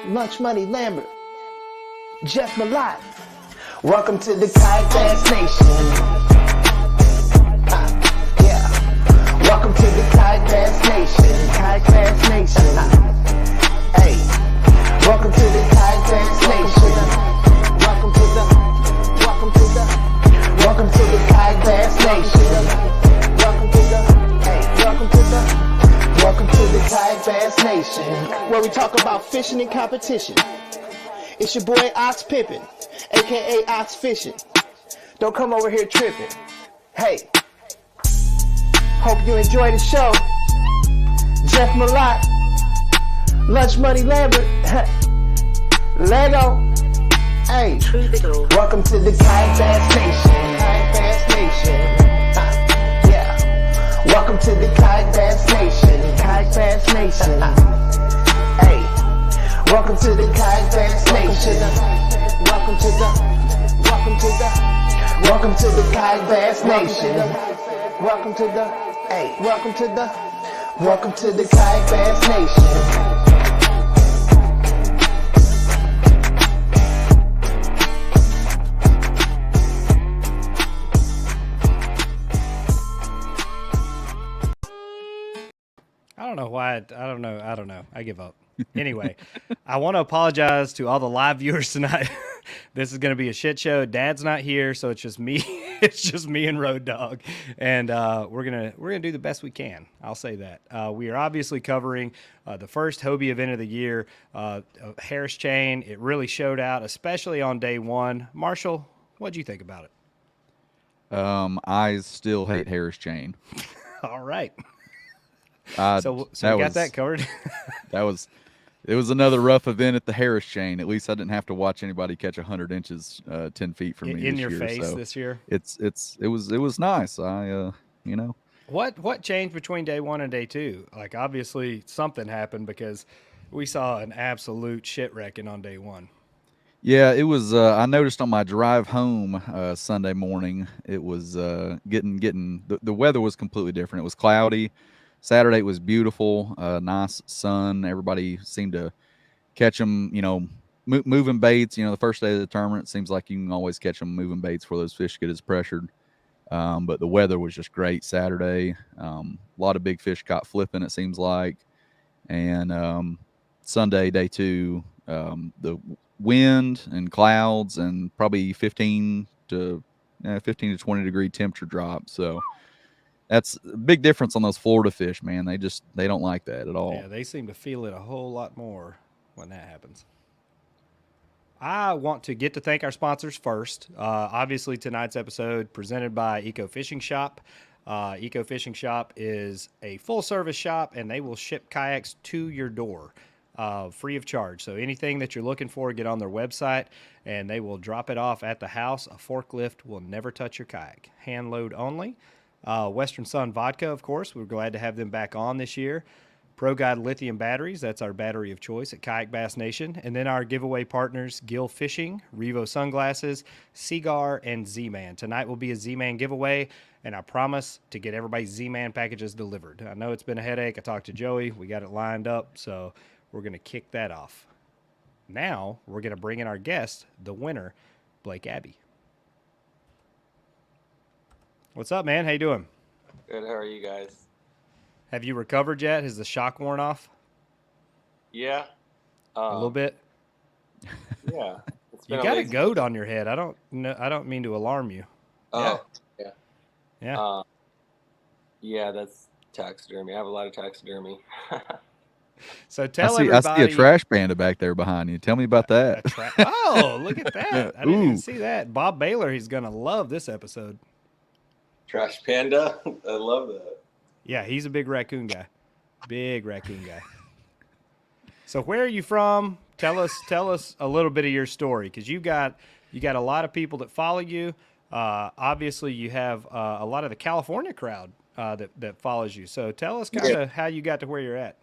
Lunch Money Lambert, Jeff Malott. Welcome to the Kayak Bass Nation. Yeah. Welcome to the Kayak Bass Nation. Kayak Bass Nation. Hey. Welcome to the Kayak Bass Nation. Welcome to the Kayak Bass Nation. Welcome to the Kayak Bass Nation, where we talk about fishing and competition. It's your boy Ox Pippin, aka Ox Fishing. Don't come over here tripping. Hey, hope you enjoy the show. Jeff Malott, Lunch Money Lambert, Lego. Hey, welcome to the Kayak Bass Nation. Kayak Bass Nation. Welcome to the Kayak Bass Nation. Kayak Bass Nation. Hey, welcome to the Kayak Bass Nation. Welcome to the Kayak Bass Nation. Welcome to the Kayak Bass Nation. I don't know why. I don't know. I give up. Anyway, I want to apologize to all the live viewers tonight. This is going to be a shit show. Dad's not here, so it's just me. It's just me and Road Dogg, and we're gonna do the best we can. I'll say that. We are obviously covering the first Hobie event of the year, Harris Chain. It really showed out, especially on day one. Marshall, what'd you think about it? I still hate Harris Chain. All right. So we got that covered. It was another rough event at the Harris Chain. At least I didn't have to watch anybody catch 100 inches 10 feet from me in this your year, face so this year. It was nice. What changed between day one and day two? Like, obviously something happened because we saw an absolute shit wrecking on day one. Yeah, it was. I noticed on my drive home Sunday morning, it was getting the weather was completely different. It was cloudy. Saturday was beautiful, nice sun. Everybody seemed to catch them, moving baits. The first day of the tournament, it seems like you can always catch them moving baits before those fish get as pressured. But the weather was just great Saturday. A lot of big fish caught flipping, it seems like. And Sunday, day two, the wind and clouds and probably 15 to 20 degree temperature drop. So that's a big difference on those Florida fish, man. They don't like that at all. Yeah, they seem to feel it a whole lot more when that happens. I want to get to thank our sponsors first. Obviously, tonight's episode presented by Eco Fishing Shop. Eco Fishing Shop is a full-service shop, and they will ship kayaks to your door free of charge. So anything that you're looking for, get on their website, and they will drop it off at the house. A forklift will never touch your kayak. Hand load only. Western Son Vodka, of course. We're glad to have them back on this year. Pro Guide Lithium Batteries, that's our battery of choice at Kayak Bass Nation. And then our giveaway partners, Gill Fishing, Revo Sunglasses, Seaguar, and Z-Man. Tonight will be a Z-Man giveaway, and I promise to get everybody's Z-Man packages delivered. I know it's been a headache. I talked to Joey. We got it lined up, so we're going to kick that off. Now, we're going to bring in our guest, the winner, Blake Abbey. What's up, man? How you doing? Good. How are you guys? Have you recovered yet? Has the shock worn off? Yeah. A little bit? Yeah. You got a goat on your head. I don't mean to alarm you. Oh, yeah. Yeah. Yeah, that's taxidermy. I have a lot of taxidermy. So tell everybody. I see a trash panda back there behind you. Tell me about that. Oh, look at that. I didn't even see that. Bob Baylor, he's going to love this episode. Trash panda? I love that. Yeah, he's a big raccoon guy. Big raccoon guy. So where are you from? Tell us a little bit of your story, because you got a lot of people that follow you. Obviously, you have a lot of the California crowd that follows you. So tell us kind of how you got to where you're at.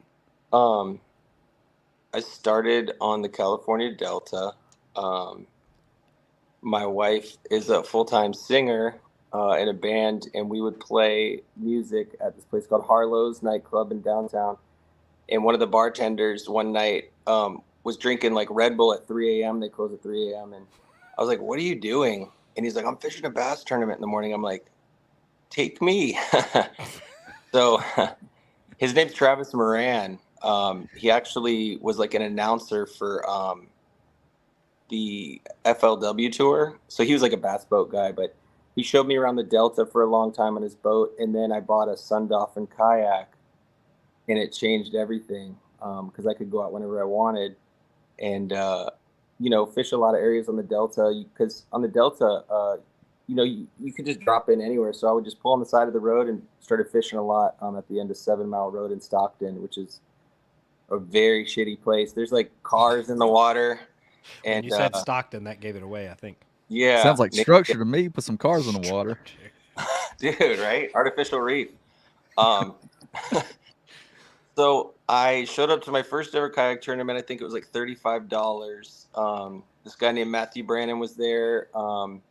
I started on the California Delta. My wife is a full-time singer in a band, and we would play music at this place called Harlow's nightclub in downtown. And one of the bartenders one night was drinking like Red Bull at 3 a.m. They close at 3 a.m. And I was like, what are you doing? And he's like, I'm fishing a bass tournament in the morning. I'm like, take me. So his name's Travis Moran. He actually was like an announcer for the FLW tour. So he was like a bass boat guy, but he showed me around the Delta for a long time on his boat. And then I bought a Son Dolphin kayak, and it changed everything because I could go out whenever I wanted and, fish a lot of areas on the Delta. Because on the Delta, you could just drop in anywhere. So I would just pull on the side of the road and started fishing a lot at the end of 7 Mile Road in Stockton, which is a very shitty place. There's like cars in the water. And you said Stockton, that gave it away, I think. Yeah. Sounds like structure to me. Put some cars in the water. Dude, right? Artificial reef. So I showed up to my first ever kayak tournament. I think it was like $35. This guy named Matthew Brannon was there.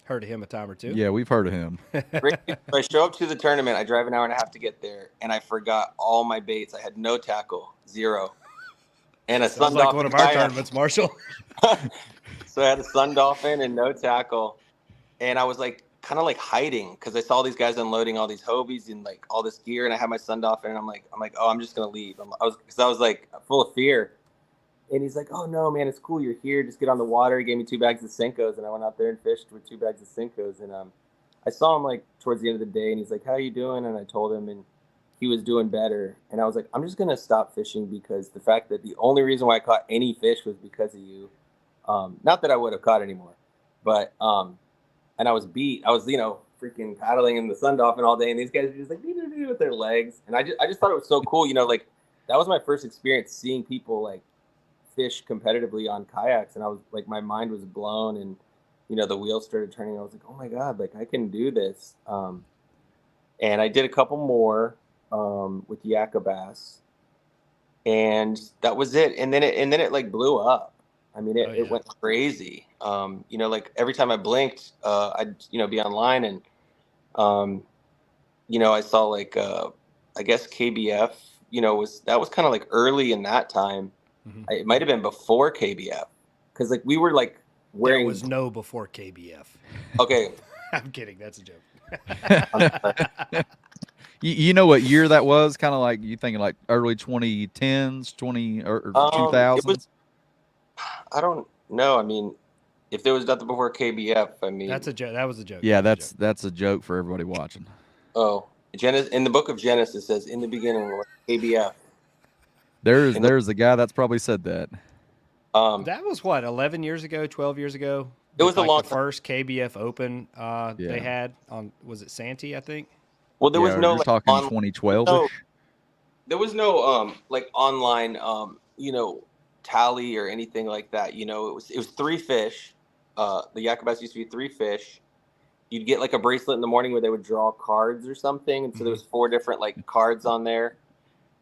Heard of him a time or two. Yeah, we've heard of him. I show up to the tournament. I drive an hour and a half to get there, and I forgot all my baits. I had no tackle, 0. And a Sounds Sun like Dolphin one of our kayak. tournaments, Marshall. So I had a Sun Dolphin and no tackle, and I was like kind of like hiding because I saw these guys unloading all these Hobies and like all this gear, and I had my Sun Dolphin, and I'm like, oh, I'm just gonna leave. I was like full of fear, and he's like, oh no, man, it's cool, you're here, just get on the water. He gave me 2 bags of Senkos, and I went out there and fished with 2 bags of Senkos, and I saw him like towards the end of the day, and he's like, how you doing? And I told him, and he was doing better, and I was like, I'm just gonna stop fishing because the fact that the only reason why I caught any fish was because of you. Not that I would have caught anymore, but and I was beat. I was freaking paddling in the Sun Dolphin all day, and these guys were just like with their legs, and I just thought it was so cool. Like that was my first experience seeing people like fish competitively on kayaks, and I was like, my mind was blown, and the wheels started turning. I was like, oh my god, like I can do this. And I did a couple more with Kayak Bass, and that was it. And then it like blew up. I mean, it went crazy. Like every time I blinked, I'd be online, and I saw like I guess KBF. That was kind of like early in that time. Mm-hmm. It might have been before KBF, because like we were like wearing. There was no before KBF. Okay, I'm kidding. That's a joke. You know what year that was? Kind of like you thinking like early 2010s, 2000s. I don't know. I mean, if there was nothing before KBF, I mean, that's a joke. That was a joke. Yeah, that's a joke for everybody watching. Oh, in the book of Genesis, it says, "In the beginning was KBF." There's a guy that's probably said that. That was what 11 years ago, 12 years ago. It was like the first KBF Open they had on. Was it Santee? I think. Well, there was no like talking 2012. There was no like online tally or anything like that. It was 3 fish. The Kayak Bass used to be 3 fish. You'd get like a bracelet in the morning where they would draw cards or something, and so there was 4 different like cards on there,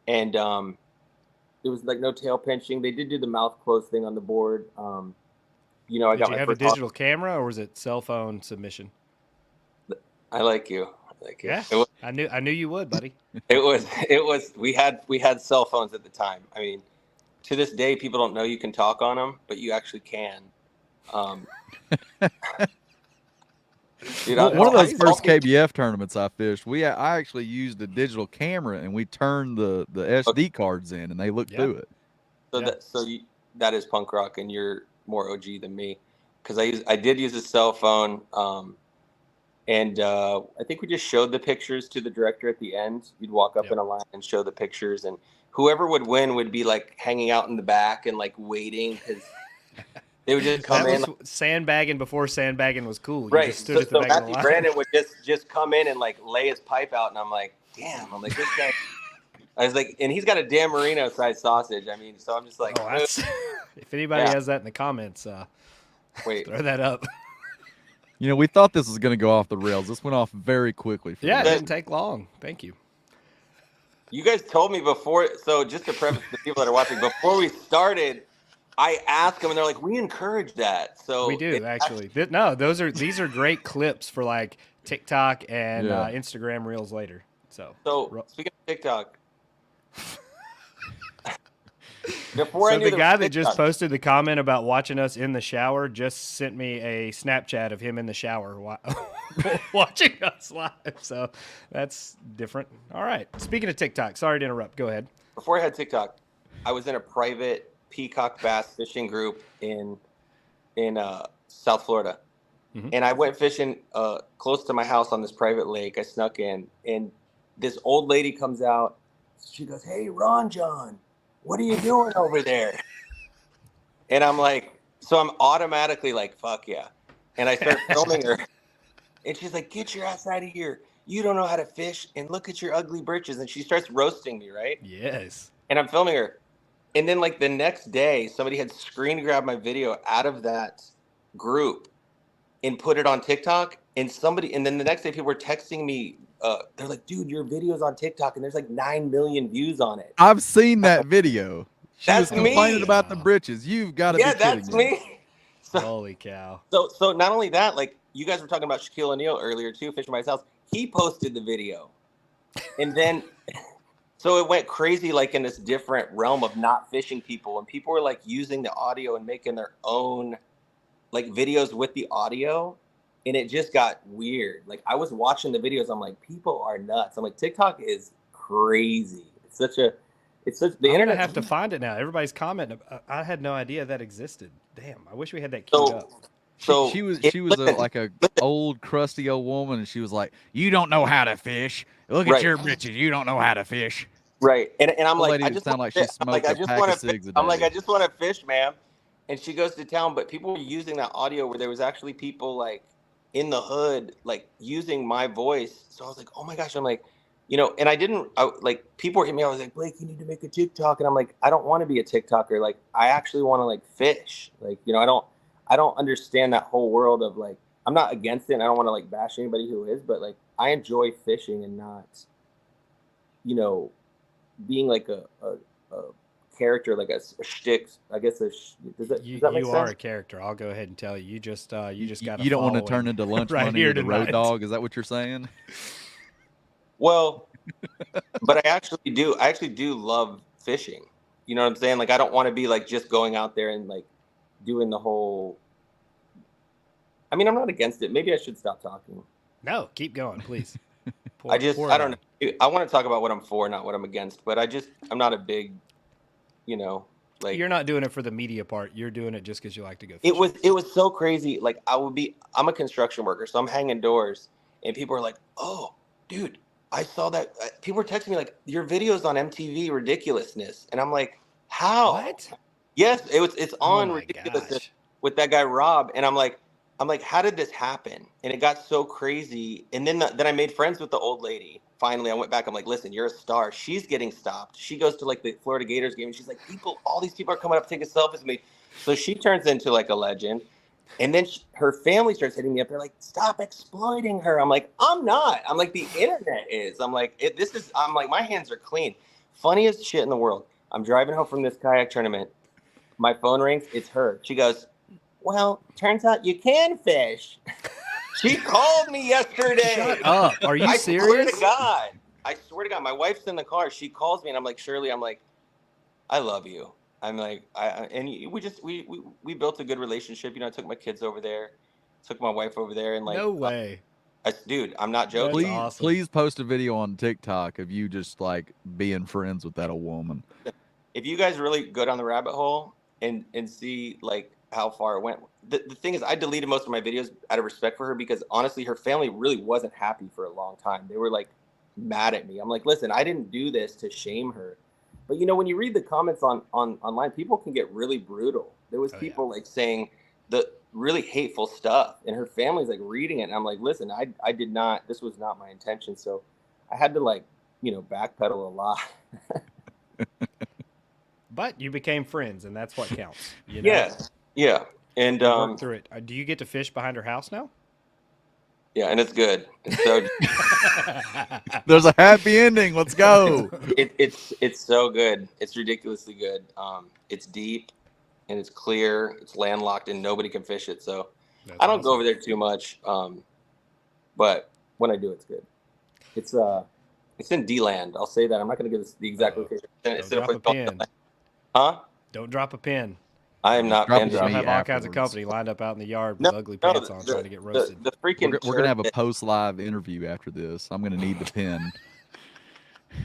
and there was like no tail pinching. They did do the mouth closed thing on the board. I did got you have a digital camera, or was it cell phone submission? I like you. Yeah, I knew you would, buddy. It was. We had cell phones at the time. I mean, to this day, people don't know you can talk on them, but you actually can. Dude, one of those first KBF tournaments I fished, I actually used a digital camera, and we turned the SD cards in, and they looked through it. So that is punk rock, and you're more OG than me, because I did use a cell phone, and I think we just showed the pictures to the director at the end. You'd walk up in a line and show the pictures, and whoever would win would be like hanging out in the back and like waiting, because they would just come in. Sandbagging before sandbagging was cool. You right. Just stood at the back Matthew of the line. Brandon would just come in and like lay his pipe out, and I'm like, damn. I'm like, this guy. I was like, and he's got a Dan Marino sized sausage. I mean, so I'm just like, if anybody has that in the comments, throw that up. We thought this was going to go off the rails. This went off very quickly. It didn't take long. Thank you. You guys told me before, so just to preface the people that are watching, before we started, I asked them, and they're like, "We encourage that." So we do actually. These are great clips for like TikTok and Instagram Reels later. So speaking of TikTok, Before I So knew the guy that just TikTok. posted the comment about watching us in the shower just sent me a Snapchat of him in the shower watching us live. So that's different. All right. Speaking of TikTok, sorry to interrupt. Go ahead. Before I had TikTok, I was in a private peacock bass fishing group in South Florida. Mhm. And I went fishing close to my house on this private lake. I snuck in, and this old lady comes out. She goes, "Hey, Ron John, what are you doing over there?" And I'm like, so I'm automatically like, "Fuck yeah!" And I start filming her, and she's like, "Get your ass out of here! You don't know how to fish, and look at your ugly britches." And she starts roasting me, right? Yes. And I'm filming her, and then like the next day, somebody had screen grabbed my video out of that group and put it on TikTok, and then the next day people were texting me. They're like, "Dude, your video's on TikTok, and there's like 9 million views on it." I've seen that video. She was That's complaining me. about the britches. You've got to Yeah, be kidding that's me. me. So, Holy cow. so not only that, like you guys were talking about Shaquille O'Neal earlier too, fishing by his house. He posted the video, and then so it went crazy, like in this different realm of not fishing people, and people were like using the audio and making their own like videos with the audio, and it just got weird. Like I was watching the videos, I'm like, people are nuts. I'm like, TikTok is crazy. It's such the I'm internet. gonna have to find it now. Everybody's commenting. I had no idea that existed. Damn, I wish we had that queued So up. She was like a old crusty old woman, and she was like, "You don't know how to fish. Look at Right. your britches. You don't know how to fish." Right. And I'm The like, lady I would just sound wanna like she fish. I'm like, smoked I a just pack want of to cigs a I'm like, day. I just want to fish, ma'am. And she goes to town, but people were using that audio where there was actually people like in the hood, like using my voice. So I was like, oh my gosh. I'm like, and like people were hitting me. I was like, Blake, you need to make a TikTok. And I'm like, I don't want to be a TikToker. Like, I actually want to like fish. Like, I don't understand that whole world of like, I'm not against it. And I don't want to like bash anybody who is, but like, I enjoy fishing and not, being like a character, like a shtick. I guess does that make You are sense? a character. I'll go ahead and tell you. You just got You don't want to turn into lunch right money here or the road tonight. dog. Is that what you're saying? Well, but I actually do. I actually do love fishing. You know what I'm saying? Like, I don't want to be like just going out there and like doing the whole. I mean, I'm not against it. Maybe I should stop talking. No, keep going, please. I don't know. I want to talk about what I'm for, not what I'm against. But I'm not a big, like. You're not doing it for the media part. You're doing it just because you like to go fishing. It was so crazy. Like I'm a construction worker, so I'm hanging doors, and people are like, "Oh, dude, I saw that." People were texting me like, "Your video's on MTV Ridiculousness," and I'm like, "How?" What? Yes, it's on Oh my Ridiculousness gosh. with that guy Rob, and I'm like, how did this happen? And it got so crazy, and then I made friends with the old lady. Finally, I went back. I'm like, listen, you're a star. She's getting stopped. She goes to like the Florida Gators game, and she's like, all these people are coming up taking selfies with me. So she turns into like a legend. And then her family starts hitting me up. They're like, stop exploiting her. I'm like, I'm not. I'm like, the internet is. I'm like, I'm like, my hands are clean. Funniest shit in the world. I'm driving home from this kayak tournament. My phone rings. It's her. She goes, well, turns out you can fish. She called me yesterday. Shut up. Are you serious? I swear to God. My wife's in the car. She calls me and I'm like, Shirley, I love you. I'm like, we built a good relationship. I took my kids over there, took my wife over there, and like, No way. Dude, I'm not joking. That's awesome. Please post a video on TikTok of you just like being friends with that old woman. If you guys really go down the rabbit hole and see like how far it went, the thing is, I deleted most of my videos out of respect for her because honestly, her family really wasn't happy for a long time. They were like mad at me. I'm like, listen, I didn't do this to shame her. But when you read the comments online, people can get really brutal. There was people like saying the really hateful stuff, and her family's like reading it. And I'm like, listen, I did not. This was not my intention. So I had to like, backpedal a lot. But you became friends, and that's what counts. Yeah. And work through it. Do you get to fish behind her house now? Yeah, and it's good. It's so There's a happy ending. Let's go. It's so good. It's ridiculously good. It's deep and it's clear. It's landlocked and nobody can fish it. So That's I don't go awesome. over there too much. But when I do, it's good. It's in D-land. I'll say that. I'm not going to give the exact location. It's Drop a pin. Huh? Don't drop a pin. I am not Drop pin it to You'll me have all kinds of afterwards. company lined up out in the yard with ugly pants on trying to get roasted. The freaking We're gonna have a tournament- post-live interview after this. I'm gonna need the pin.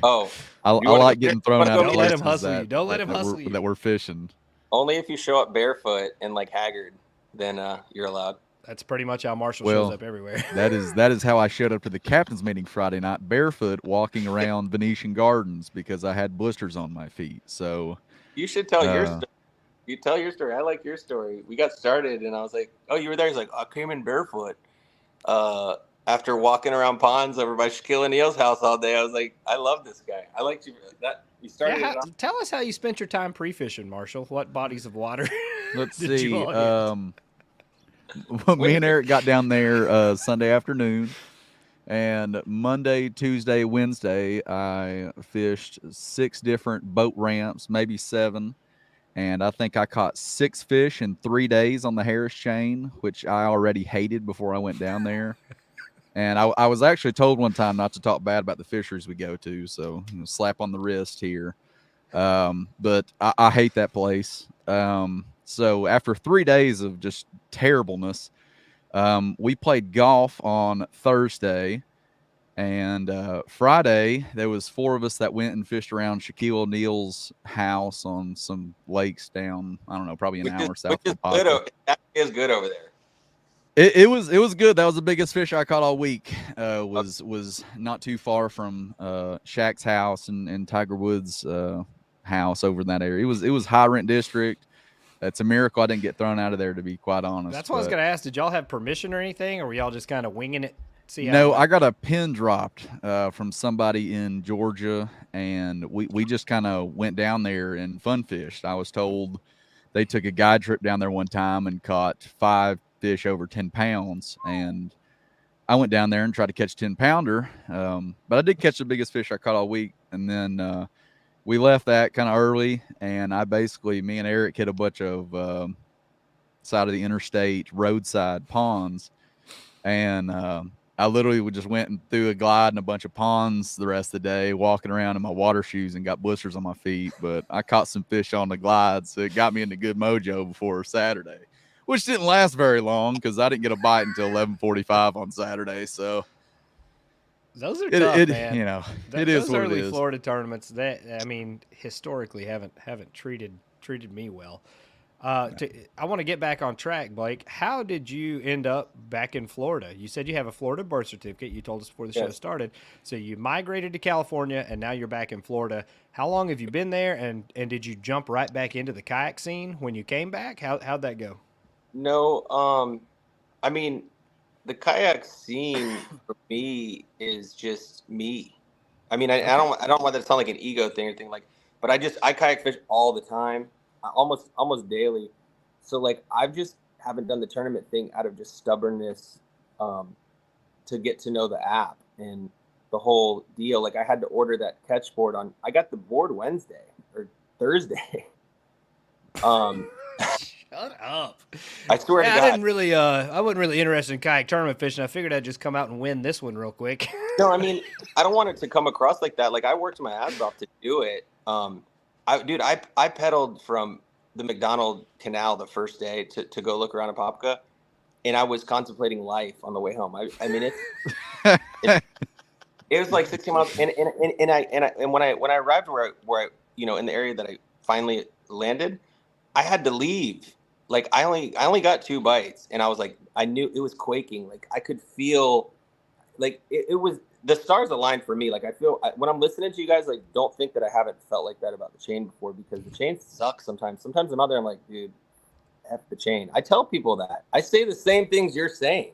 Oh, I you wanna like go- getting thrown out of Don't let him places hustle you. Don't let him that hustle you. that we're fishing. only if you show up barefoot and like haggard, then you're allowed. That's pretty much how Marshall Well, shows up everywhere. that is how I showed up to the captain's meeting Friday night, barefoot, walking around Venetian Gardens because I had blisters on my feet. So You should tell your story. You tell your story. I like your story. We got started, and I was like, "Oh, you were there." He's like, "I came in barefoot." After walking around ponds over by Shaquille O'Neal's house all day, I was like, "I love this guy. I liked you." That you started. Yeah, it off. tell us how you spent your time pre-fishing, Marshall. What bodies of water? let's did see. you all hit? Me and Eric got down there Sunday afternoon, and Monday, Tuesday, Wednesday, I fished 6 different boat ramps, maybe 7. And I think I caught 6 fish in 3 days on the Harris chain, which I already hated before I went down there. And I was actually told one time not to talk bad about the fisheries we go to, so slap on the wrist here. But I hate that place. So after 3 days of just terribleness, we played golf on Thursday. And Friday, there was 4 of us that went and fished around Shaquille O'Neal's house on some lakes down, I don't know, probably an hour south of Apopka. That is good over there. It was good. That was the biggest fish I caught all week. Was not too far from Shaq's house and Tiger Woods' house over in that area. It was high rent district. It's a miracle I didn't get thrown out of there, to be quite honest. That's what I was going to ask. Did y'all have permission or anything, or were y'all just kind of winging it? No, I got a pin dropped from somebody in Georgia, and we just kind of went down there and fun fished. I was told they took a guide trip down there one time and caught 5 fish over 10 pounds, and I went down there and tried to catch a 10-pounder, but I did catch the biggest fish I caught all week. And then we left that kind of early, and me and Eric hit a bunch of side of the interstate roadside ponds, and I literally just went and threw a glide in a bunch of ponds the rest of the day, walking around in my water shoes and got blisters on my feet. But I caught some fish on the glides, so it got me into good mojo before Saturday, which didn't last very long because I didn't get a bite until 11:45 on Saturday. So those are tough, man. You know, it is those what early it is. Florida tournaments that historically haven't treated me well. I want to get back on track, Blake. How did you end up back in Florida? You said you have a Florida birth certificate. You told us before the show started. So you migrated to California, and now you're back in Florida. How long have you been there, and did you jump right back into the kayak scene when you came back? How'd that go? No, I mean, the kayak scene for me is just me. I mean, I don't want that to sound like an ego thing or anything but I kayak fish all the time. Almost daily. So like I've just haven't done the tournament thing out of just stubbornness to get to know the app and the whole deal. Like I had to order that catch board I got the board Wednesday or Thursday. Shut up. I swear to God. I wasn't really interested in kayak tournament fishing. I figured I'd just come out and win this one real quick. No, I mean, I don't want it to come across like that. Like I worked my ass off to do it. I pedaled from the McDonald Canal the first day to go look around Apopka, and I was contemplating life on the way home. I mean, it was like 16 miles, and when I arrived where I in the area that I finally landed, I had to leave. Like I only got 2 bites, and I was like, I knew it was quaking. Like I could feel, like it was. The stars aligned for me. Like I feel when I'm listening to you guys, like don't think that I haven't felt like that about the chain before, because the chain sucks sometimes. Sometimes I'm out there, I'm like, dude, F the chain. I tell people that. I say the same things you're saying.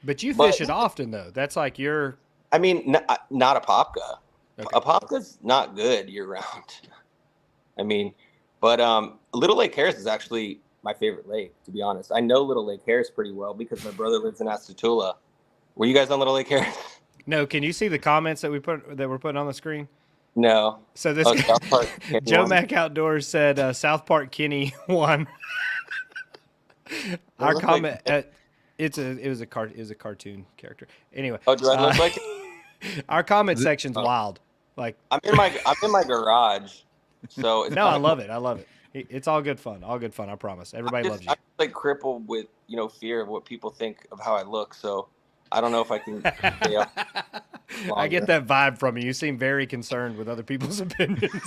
But you fish it often though. That's like your. I mean, not Apopka. Okay. Apopka's not good year round. I mean, but Little Lake Harris is actually my favorite lake, to be honest. I know Little Lake Harris pretty well because my brother lives in Astatula. Were you guys on Little Lake Harris? No, can you see the comments that we're putting on the screen? No. So this Joe Mac Outdoors said South Park Kenny won. Our comment it was a cartoon character. Anyway. Oh, do I look like it? Our comment section's wild. Like I'm in my garage. So no, I love it. It's all good fun. All good fun. I promise. Everybody loves you. I'm like crippled with, fear of what people think of how I look. So I don't know if I can stay up longer. I get that vibe from you. You seem very concerned with other people's opinions.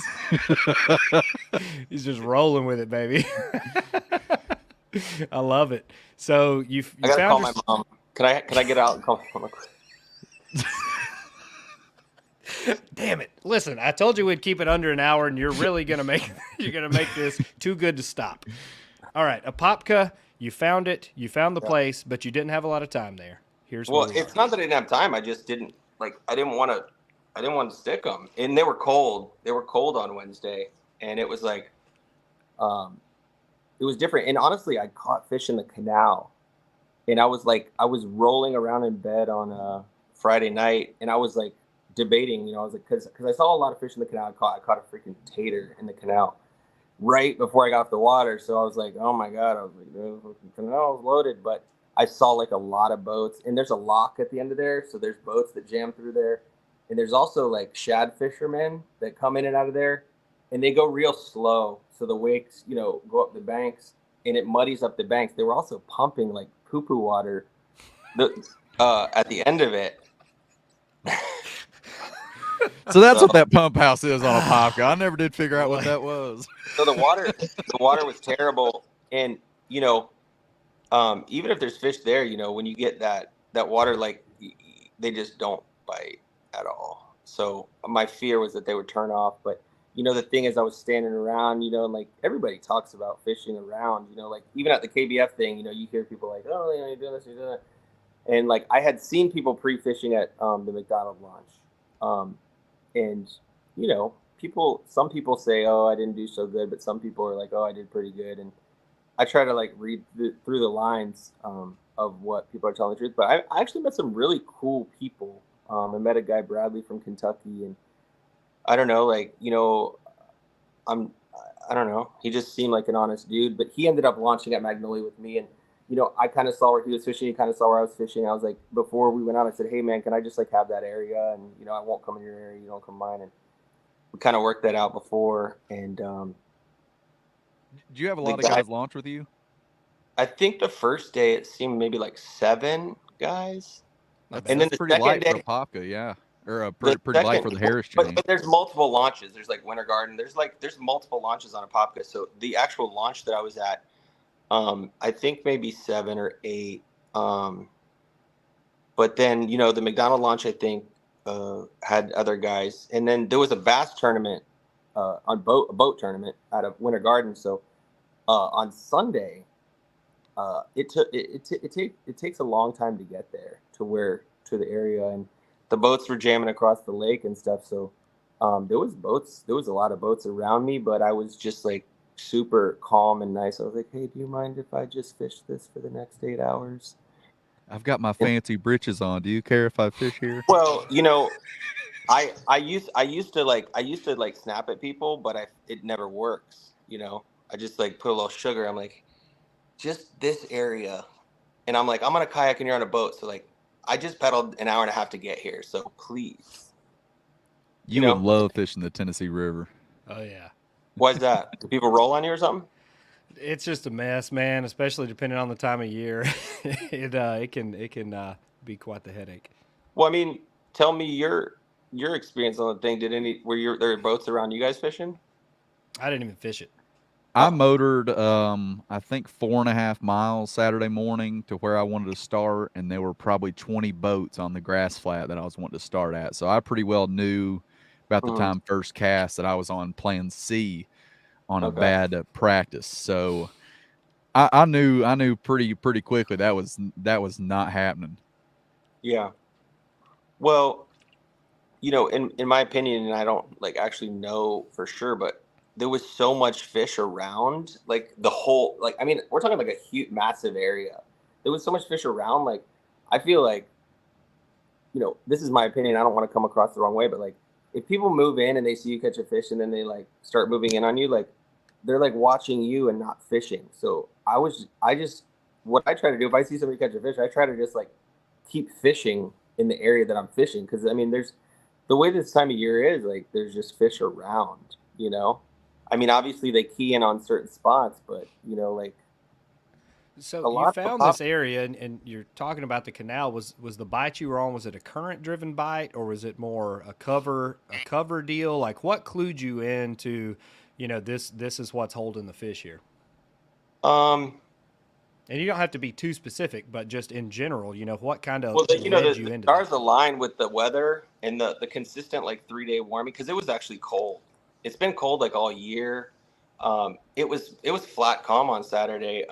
He's just rolling with it, baby. I love it. So you I gotta found call my mom. Can I get out and call my mom? Damn it. Listen, I told you we'd keep it under an hour, and you're really going to make this too good to stop. All right, Apopka, you found it. You found the place, but you didn't have a lot of time there. It's not that I didn't have time. I just didn't I didn't want to stick them. And they were cold. They were cold on Wednesday, and it was like it was different. And honestly, I caught fish in the canal, and I was rolling around in bed on Friday night, and I was like debating, I was like, because I saw a lot of fish in the canal. I caught a freaking tater in the canal right before I got off the water. So I was like, oh my God, I was like, the canal was loaded. But I saw like a lot of boats, and there's a lock at the end of there. So there's boats that jam through there. And there's also like shad fishermen that come in and out of there, and they go real slow. So the wakes, go up the banks, and it muddies up the banks. They were also pumping like poo-poo water at the end of it. So that's what that pump house is on Apopka. I never did figure out what that was. So the water was terrible. And, even if there's fish there, when you get that water, like they just don't bite at all. So my fear was that they would turn off. But, the thing is I was standing around, and like everybody talks about fishing around, like even at the KBF thing, you hear people like, oh, you're doing this, you're doing that. And like I had seen people pre-fishing at the McDonald launch. And, some people say, oh, I didn't do so good, but some people are like, oh, I did pretty good. And I try to like read through the lines of what people are telling the truth. But I actually met some really cool people. I met a guy, Bradley, from Kentucky, and I don't know, I don't know. He just seemed like an honest dude, but he ended up launching at Magnolia with me. And, I kind of saw where he was fishing. He kind of saw where I was fishing. I was like, before we went out, I said, hey man, can I just like have that area? And, I won't come in your area. You don't come mine. And we kind of worked that out before. And, do you have a lot of guys launch with you? I think the first day it seemed maybe like 7 guys. And then the pretty light day, for Apopka, yeah. Or pretty light for the Harris chain. But there's multiple launches. There's like Winter Garden. There's multiple launches on Apopka. So the actual launch that I was at, I think maybe 7 or 8. But then, the McDonald launch, I think, had other guys. And then there was a bass tournament, a boat tournament out of Winter Garden. So on Sunday, it takes a long time to get there to the area, and the boats were jamming across the lake and stuff. So there was a lot of boats around me, but I was just like super calm and nice. I was like, hey, do you mind if I just fish this for the next 8 hours? I've got my fancy britches on. Do you care if I fish here? Well, I used to snap at people, but it never works. I just like put a little sugar. I'm like, just this area, and I'm like, I'm gonna kayak and you're on a boat. So like, I just pedaled an hour and a half to get here. So please, you would love fishing the Tennessee River. Oh yeah. Why is that? Do people roll on you or something? It's just a mess, man. Especially depending on the time of year, it can be quite the headache. Well, I mean, tell me your experience on the thing. Were there boats around you guys fishing? I didn't even fish it. I motored, I think 4.5 miles Saturday morning to where I wanted to start, and there were probably 20 boats on the grass flat that I was wanting to start at. So I pretty well knew about the time first cast that I was on plan C on a bad practice. So I knew pretty quickly that was not happening. Yeah. Well, in my opinion, and I don't actually know for sure, but there was so much fish around, like the whole, I mean, we're talking like a huge, massive area. There was so much fish around. Like, I feel like, this is my opinion. I don't want to come across the wrong way, but like, if people move in and they see you catch a fish and then they like start moving in on you, like they're like watching you and not fishing. So what I try to do, if I see somebody catch a fish, I try to just like keep fishing in the area that I'm fishing. Cause I mean, the way this time of year is, like, there's just fish around, I mean, obviously they key in on certain spots, but you know, like So a you lot of found pop. this area, and you're talking about the canal. Was the bite you were on? Was it a current driven bite, or was it more a cover deal? Like what clued you into, this is what's holding the fish here. Um, And you don't have to be too specific, but just in general, what kind of well, led you the into that? stars align with the weather and the consistent like 3 day warming because it was actually cold. It's been cold like all year. It was flat calm on Saturday.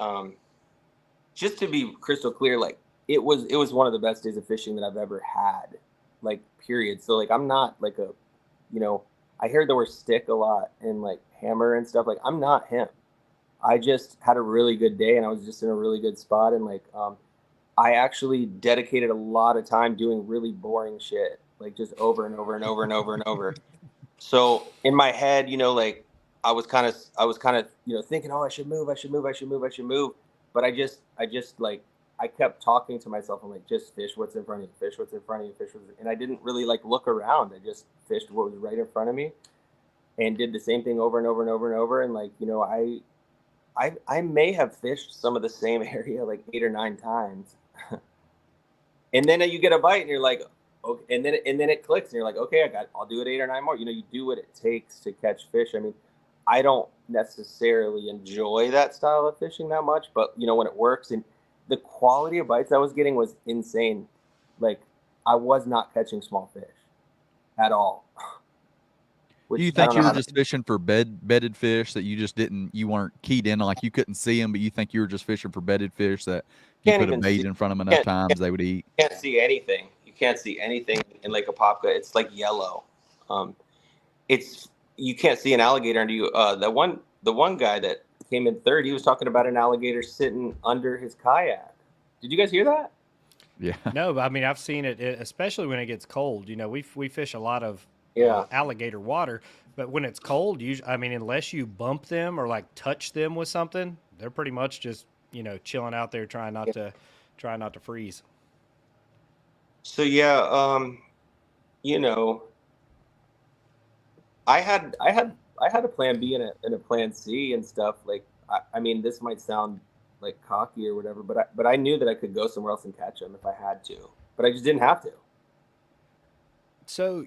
Just to be crystal clear, like it was one of the best days of fishing that I've ever had, like period. So like I'm not like you know, I hear the word stick a lot and like hammer and stuff. Like I'm not him. I just had a really good day and I was just in a really good spot and like I actually dedicated a lot of time doing really boring shit, like just over and over and over and over and over. So in my head, like I was kind of, thinking, oh, I should move, I should move, I should move, I should move. But I just like, I kept talking to myself. I'm like, just fish what's in front of you, fish what's in front of you, and I didn't really like look around. I just fished what was right in front of me and did the same thing over and over and over and over. And like, I may have fished some of the same area like 8 or 9 times. And then you get a bite and you're like, okay, and then it clicks and you're like, okay, I'll do it 8 or 9 more. You do what it takes to catch fish. I mean, I don't necessarily enjoy that style of fishing that much, but when it works and the quality of bites I was getting was insane. Like I was not catching small fish at all. Which You I think don't you know were how to, just fishing for bedded fish that you weren't keyed in, like you couldn't see them, but you think you were just fishing for bedded fish that if you can't put a even bait see in front of them enough can't, times, they would eat? can't see anything. You can't see anything in Lake Apopka. It's like yellow. It's you can't see an alligator under you. The one guy that came in third, he was talking about an alligator sitting under his kayak. Did you guys hear that? Yeah. No, but I mean I've seen it, especially when it gets cold. We fish a lot of Yeah. alligator water, but when it's cold, I mean unless you bump them or like touch them with something, they're pretty much just chilling out there trying not to freeze. So yeah, you know, I had a plan B and a plan C and stuff. Like I mean, this might sound like cocky or whatever, but I knew that I could go somewhere else and catch them if I had to, but I just didn't have to. So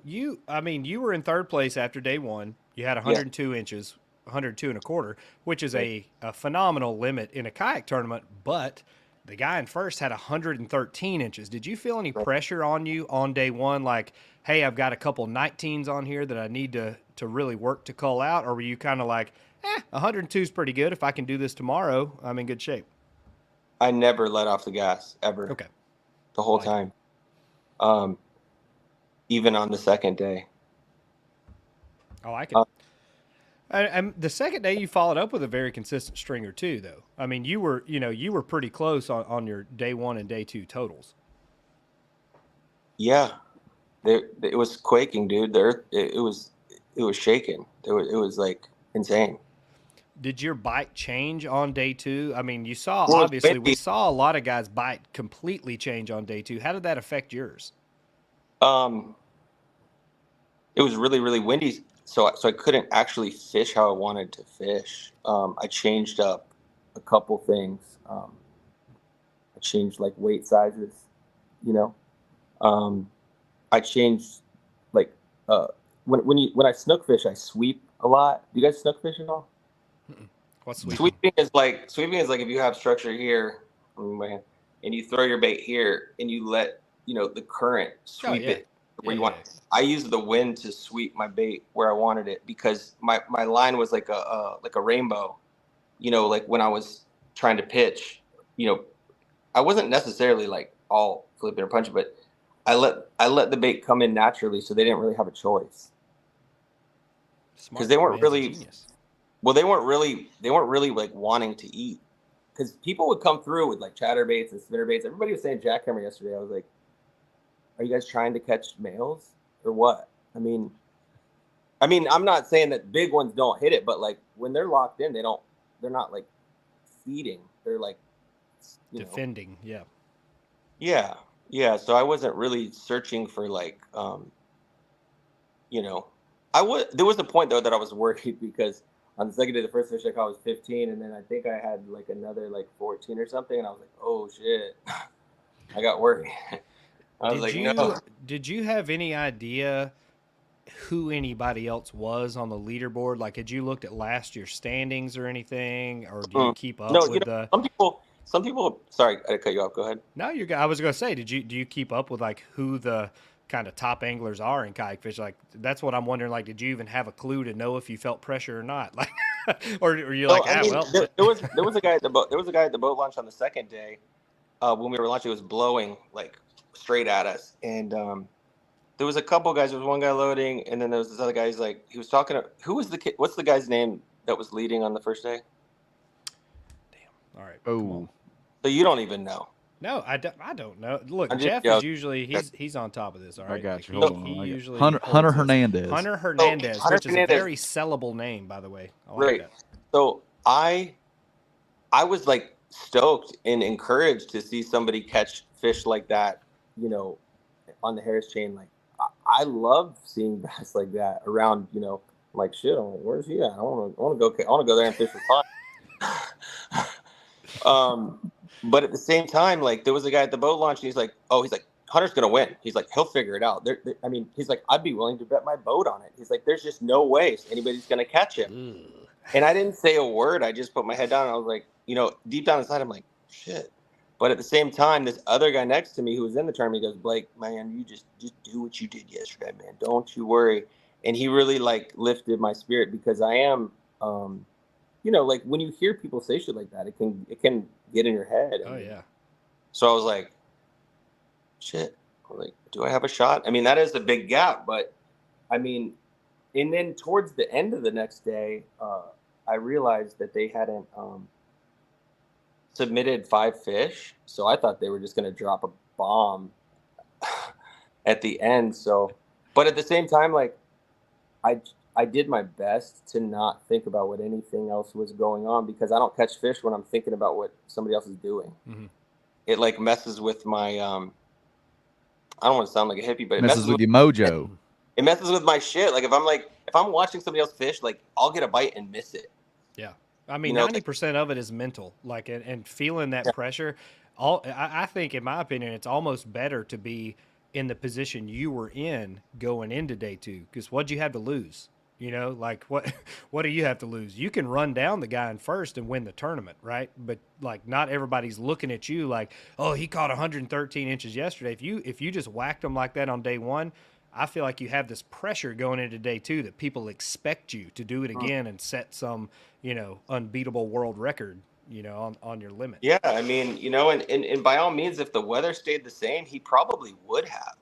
I mean, you were in third place after day one. You had Yeah. 102 inches, 102 and a quarter, which is Right. a phenomenal limit in a kayak tournament. But the guy in first had 113 inches. Did you feel any Right. pressure on you on day one? Like, hey, I've got a couple 19s on here that I need to really work to call out, or were you kind of like, 102 is pretty good. If I can do this tomorrow, I'm in good shape. I never let off the gas ever Okay, the I whole like it. time. Um, even on the second day. I like it. Uh, And the second day, you followed up with a very consistent stringer too, though. I mean, you were pretty close on your day one and day two totals. yeah, it was quaking, dude. It was shaking. It was like insane. Did your bite change on day two? I mean, Well, it's obviously we windy. saw a lot of guys bite completely change on day two. How did that affect yours? Um, it was really, really windy, so I couldn't actually fish how I wanted to fish. I changed up a couple things. I changed like weight sizes, you know. Um, I changed like uh, when I snook fish, I sweep a lot. Do you guys snook fish at all? What's sweeping? Sweeping is like if you have structure here, oh man, and you throw your bait here and you let the current Oh sweep yeah, it where you yeah. want. I used the wind to sweep my bait where I wanted it because my line was like a rainbow. Like when I was trying to pitch, you know, I wasn't necessarily like all flipping or punching, but I let the bait come in naturally, so they didn't really have a choice because Smart they weren't man's a really genius. well, they weren't really like wanting to eat because people would come through with like chatterbaits and spinnerbaits. Everybody was saying jackhammer yesterday. I was like, are you guys trying to catch males or what? I mean, I'm not saying that big ones don't hit it, but like when they're locked in, they're not like feeding. They're like, Defending, yeah. yeah, yeah. So I wasn't really searching for like, you know, there was a point though that I was worried because on the second day, the first fish I caught was 15, and then I think I had like another like 14 or something, and I was like, oh shit, I got worried. I was no. Did you have any idea who anybody else was on the leaderboard? Like, had you looked at last year's standings or anything, or do you keep up with the? Some people. Sorry, I cut you off. Go ahead. No, you're. I was going to say, do you keep up with like who the kind of top anglers are in kayak fish? Like, that's what I'm wondering. Like, did you even have a clue to know if you felt pressure or not? Like, or you're like, there was a guy at the boat. There was a guy at the boat launch on the second day. When we were launching, it was blowing like straight at us, and there was a couple guys. There was one guy loading, and then there was this other guy. He's like, he was talking to, who was the kid? What's the guy's name that was leading on the first day? All right. Oh, so you don't even know. No, I don't know. Look, Jeff is usually he's on top of this. All right, I got you. Hold on. He usually Hunter Hernandez. Hunter Hernandez, which is a very sellable name, by the way. I like right. That. So I was like stoked and encouraged to see somebody catch fish like that, you know, on the Harris chain. Like I love seeing bass like that around. You know, I'm like shit. I'm like, where's he at? I want to go there and fish for fun. But at the same time, like there was a guy at the boat launch, and he's like, Hunter's gonna win. He's like, he'll figure it out. I mean, he's like, I'd be willing to bet my boat on it. He's like, there's just no way anybody's gonna catch him. And I didn't say a word. I just put my head down, and I was like, you know, deep down inside, I'm like, shit. But at the same time, this other guy next to me who was in the tournament, he goes, Blake, man, you just do what you did yesterday, man. Don't you worry. And he really like lifted my spirit, because I am, you know, like when you hear people say shit like that, it can get in your head. Oh yeah. So I was like, shit. I was like, do I have a shot? I mean, that is a big gap, but I mean, and then towards the end of the next day, I realized that they hadn't submitted 5 fish. So I thought they were just going to drop a bomb at the end. So, but at the same time, like I did my best to not think about what anything else was going on, because I don't catch fish when I'm thinking about what somebody else is doing. Mm-hmm. It like messes with my, I don't want to sound like a hippie, but it messes with your mojo. It messes with my shit. Like if I'm watching somebody else fish, like I'll get a bite and miss it. Yeah. I mean, 90% of it is mental, like, and feeling that pressure. I think, in my opinion, it's almost better to be in the position you were in going into day 2, because what'd you have to lose? You know, like what do you have to lose? You can run down the guy in first and win the tournament, right? But like not everybody's looking at you like, oh, he caught 113 inches yesterday. If you just whacked him like that on day 1, I feel like you have this pressure going into day 2 that people expect you to do it again and set some, you know, unbeatable world record, you know, on your limit. Yeah, I mean, you know, and by all means, if the weather stayed the same, he probably would have.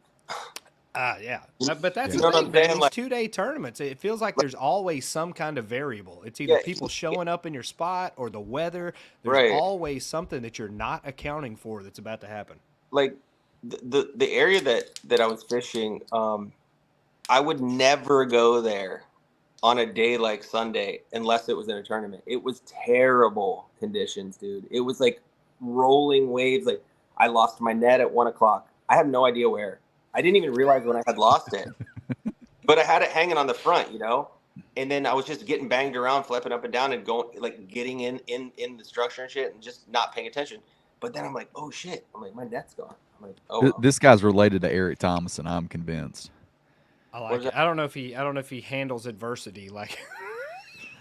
Yeah. But that's you know the thing, man. These like, 2-day tournaments, it feels like there's always some kind of variable. It's either people showing up in your spot or the weather. There's always something that you're not accounting for that's about to happen. Like the area that I was fishing, I would never go there on a day like Sunday unless it was in a tournament. It was terrible conditions, dude. It was like rolling waves. Like I lost my net at 1 o'clock. I have no idea where. I didn't even realize when I had lost it, but I had it hanging on the front, you know, and then I was just getting banged around, flipping up and down and going, like getting in the structure and shit and just not paying attention. But then I'm like, oh shit. I'm like, my net's gone. I'm like, oh, well. This guy's related to Eric Thomas, and I'm convinced. I like it. I don't know if he handles adversity like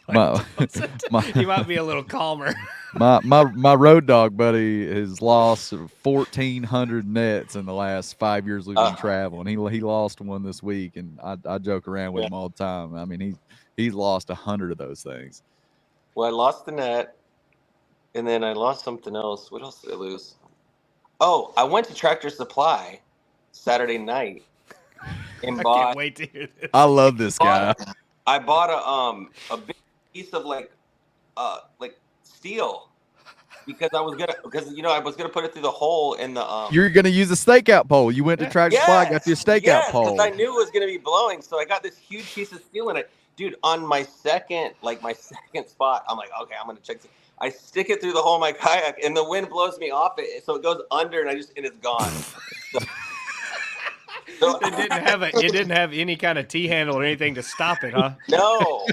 he might be a little calmer. My road dog buddy has lost 1,400 nets in the last 5 years we've been traveling. He lost one this week, and I joke around with him all the time. I mean, he's lost 100 of those things. Well, I lost the net, and then I lost something else. What else did I lose? Oh, I went to Tractor Supply Saturday night and bought. I can't wait to hear this. I love this guy. I bought a big piece of like steel because I was gonna put it through the hole in the. You're gonna use a stakeout pole. You went to Tractor Supply, got your stakeout pole. Because I knew it was gonna be blowing, so I got this huge piece of steel in it, dude. On my second spot, I'm like, okay, I'm gonna check this. I stick it through the hole in my kayak, and the wind blows me off it, so it goes under, and it's gone. So, it didn't have any kind of T handle or anything to stop it, huh? No.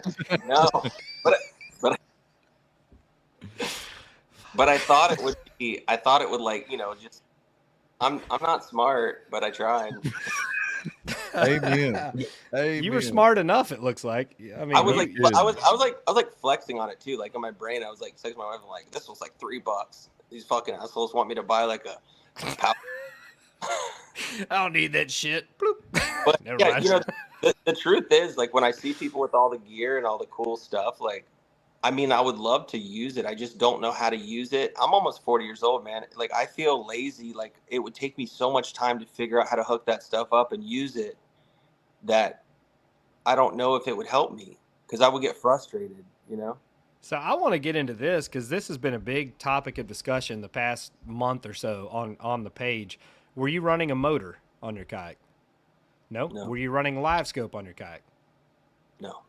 but I thought it would be. I thought it would like just. I'm not smart, but I tried. Amen. You were smart enough. It looks like. I mean, I was like flexing on it too. Like in my brain, I was like texting my wife. I'm like, this was like $3. These fucking assholes want me to buy like a pouch. I don't need that shit. Bloop. But Never yeah, mind. the truth is, like, when I see people with all the gear and all the cool stuff, like, I mean, I would love to use it. I just don't know how to use it. I'm almost 40 years old, man. Like, I feel lazy. Like, it would take me so much time to figure out how to hook that stuff up and use it that I don't know if it would help me, because I would get frustrated, So I want to get into this because this has been a big topic of discussion the past month or so on the page. Were you running a motor on your kayak? No. Were you running live scope on your kayak? No.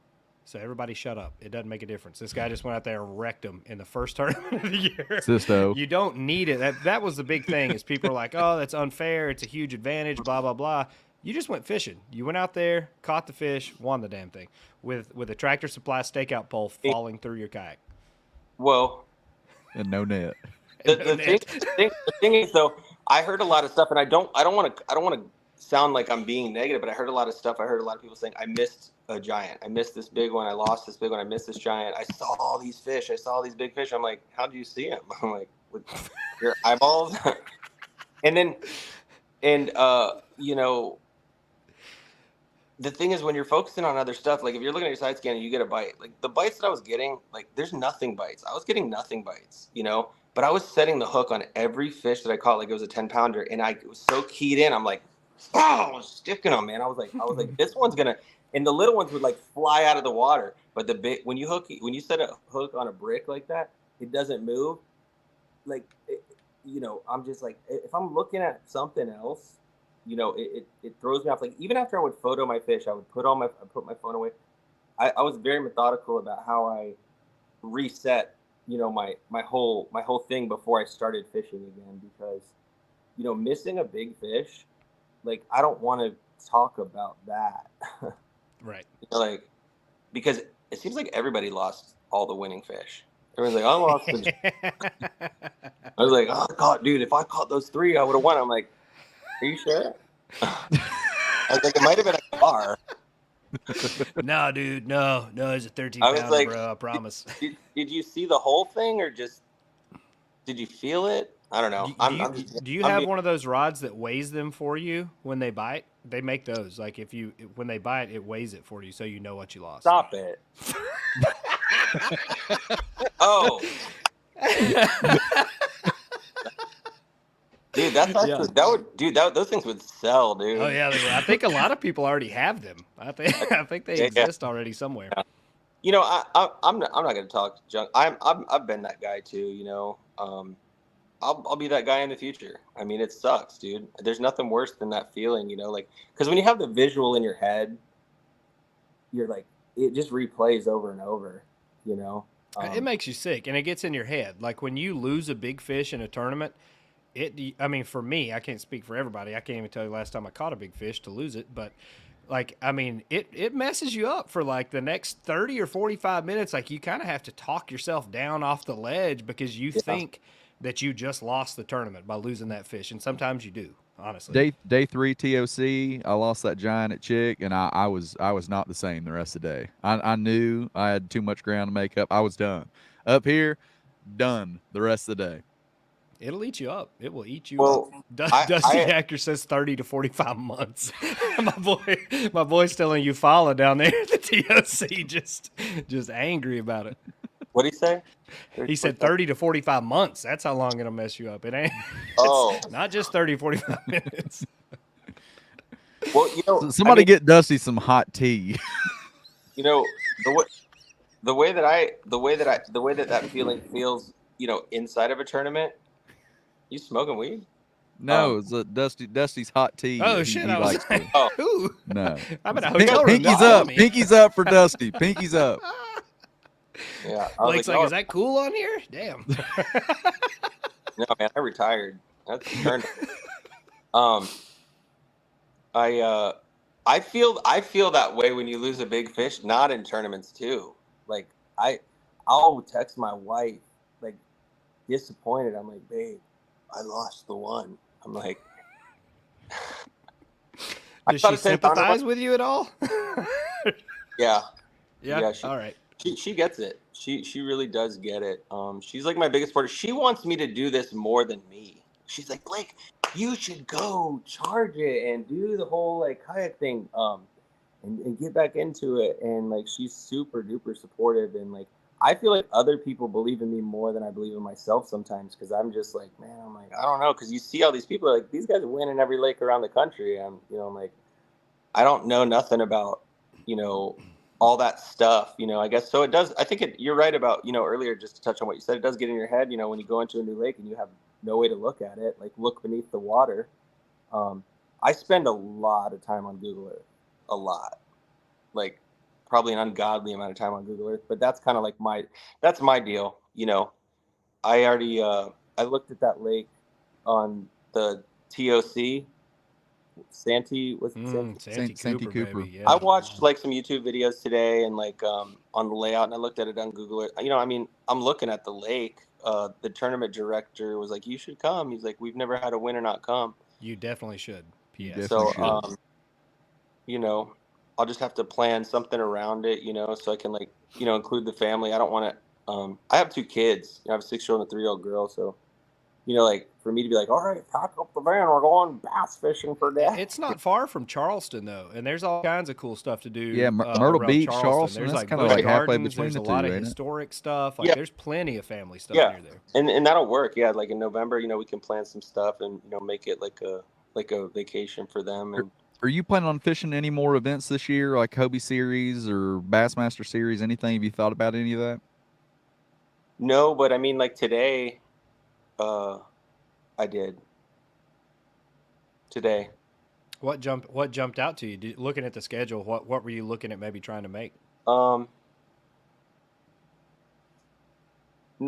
So everybody shut up. It doesn't make a difference. This guy just went out there and wrecked him in the first tournament of the year. Sisto. You don't need it. That was the big thing is people are like, oh, that's unfair. It's a huge advantage, blah, blah, blah. You just went fishing. You went out there, caught the fish, won the damn thing with a Tractor Supply stakeout pole falling through your kayak. Well, And no net. The thing is, though, I heard a lot of stuff, and I don't want to sound like I'm being negative, but I heard a lot of stuff. I heard a lot of people saying, I missed a giant. I missed this big one. I lost this big one. I missed this giant. I saw all these fish. I saw all these big fish. I'm like, how do you see them? I'm like, with your eyeballs? The thing is, when you're focusing on other stuff, like if you're looking at your side scan and you get a bite, like the bites that I was getting, like there's nothing bites. I was getting nothing bites, but I was setting the hook on every fish that I caught like it was a 10-pounder, and I was so keyed in. I'm like, oh, I was sticking them, man. I was like, this one's gonna, and the little ones would like fly out of the water, but the big, when you set a hook on a brick like that, it doesn't move. Like, I'm just like, if I'm looking at something else, it throws me off. Like, even after I would photo my fish, I put my phone away. I was very methodical about how I reset, my whole thing before I started fishing again, because, missing a big fish, like, I don't want to talk about that. Right. Like, because it seems like everybody lost all the winning fish. Everyone's like, I lost I was like, oh, dude, if I caught those 3, I would have won. I'm like, are you sure? I was like, it might have been a car. No, dude, no, it's a 13-pounder, like, bro. I promise. Did you see the whole thing, or just did you feel it? I don't know. Do you have one of those rods that weighs them for you when they bite? They make those. Like when they bite, it weighs it for you, so you know what you lost. Stop it. Oh. Dude, that's actually, those things would sell, dude. Oh yeah, I think a lot of people already have them. I think they exist already somewhere. I'm not going to talk junk. I've been that guy too. I'll be that guy in the future. I mean, it sucks, dude. There's nothing worse than that feeling, like, because when you have the visual in your head, you're like, it just replays over and over. It makes you sick, and it gets in your head. Like when you lose a big fish in a tournament. I mean, for me, I can't speak for everybody. I can't even tell you last time I caught a big fish to lose it. But, like, I mean, it messes you up for, like, the next 30 or 45 minutes. Like, you kind of have to talk yourself down off the ledge because you think that you just lost the tournament by losing that fish. And sometimes you do, honestly. Day 3 TOC, I lost that giant at Chick, and I was not the same the rest of the day. I knew I had too much ground to make up. I was done. Up here, done the rest of the day. It'll eat you up. It will eat you up. Dusty Hacker says 30 to 45 months. my boy's telling you follow down there at the TOC, just angry about it. What'd he say? He said 30 to 45 months. That's how long it'll mess you up. It ain't. Not just 30, 45 minutes. Well, somebody get Dusty some hot tea. The way that feeling feels, inside of a tournament. You smoking weed? No, it's Dusty's hot tea. Oh shit! I was like, who? No, I'm in a hotel room. Pinky's up. Pinky's up for Dusty. Pinky's up. Yeah, Blake's like, is that cool on here? Damn. No, man, I retired. That's turned. I feel that way when you lose a big fish, not in tournaments too. Like I'll text my wife, like, disappointed. I'm like, babe, I lost the one. I'm like, Does she sympathize with you at all? Yeah. Yeah. She, all right. She gets it. She really does get it. She's like my biggest supporter. She wants me to do this more than me. She's like, Blake, you should go charge it and do the whole like kayak thing. And get back into it. And like she's super duper supportive. And like I feel like other people believe in me more than I believe in myself sometimes, because I'm just like, man, I'm like, I don't know, because you see all these people like these guys win in every lake around the country. I'm like, I don't know nothing about, all that stuff, I guess. So it does. I think you're right about, earlier, just to touch on what you said, it does get in your head, when you go into a new lake and you have no way to look at it, like look beneath the water. I spend a lot of time on Google Earth, a lot, like probably an ungodly amount of time on Google Earth, but that's kind of like that's my deal. I already, I looked at that lake on the TOC. Santee Santee Cooper. Baby, yeah. I watched like some YouTube videos today and like on the layout, and I looked at it on Google Earth. I'm looking at the lake. The tournament director was like, "You should come." He's like, "We've never had a winner not come." You definitely should. Yes. So, Definitely I'll just have to plan something around it, so I can like, include the family. I don't want to. I have 2 kids. I have a 6-year-old and a 3-year-old girl, so. Like for me to be like, all right, pack up the van, we're going bass fishing for that. It's not far from Charleston though, and there's all kinds of cool stuff to do. Yeah, Myrtle Beach, Charleston. There's that's like kind of like halfway gardens, between there's the a lot two, of ain't it? historic stuff. Like there's plenty of family stuff near there. And that'll work. Yeah, like in November, we can plan some stuff and make it like a vacation for them. And Are you planning on fishing any more events this year, like Hobie Series or Bassmaster Series? Anything? Have you thought about any of that? No, but I mean, like today, I did. Today. What jumped out to you? Looking at the schedule, what were you looking at maybe trying to make? No,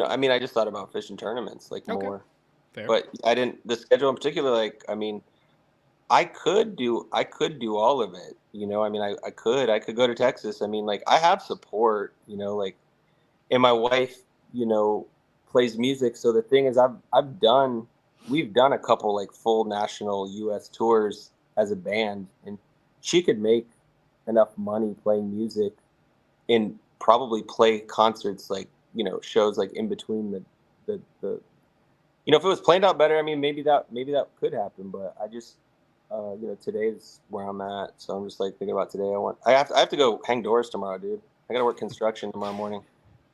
I mean, I just thought about fishing tournaments like more. Fair. But I didn't. The schedule in particular, like, I mean, I could do all of it. I could go to Texas. I mean, like, I have support. Like, and my wife, plays music. So the thing is, we've done a couple like full national U.S. tours as a band, and she could make enough money playing music and probably play concerts like, shows like in between the if it was planned out better, I mean, maybe that could happen, but I just, today's where I'm at. So I'm just like thinking about today. I have to go hang doors tomorrow, dude. I got to work construction tomorrow morning.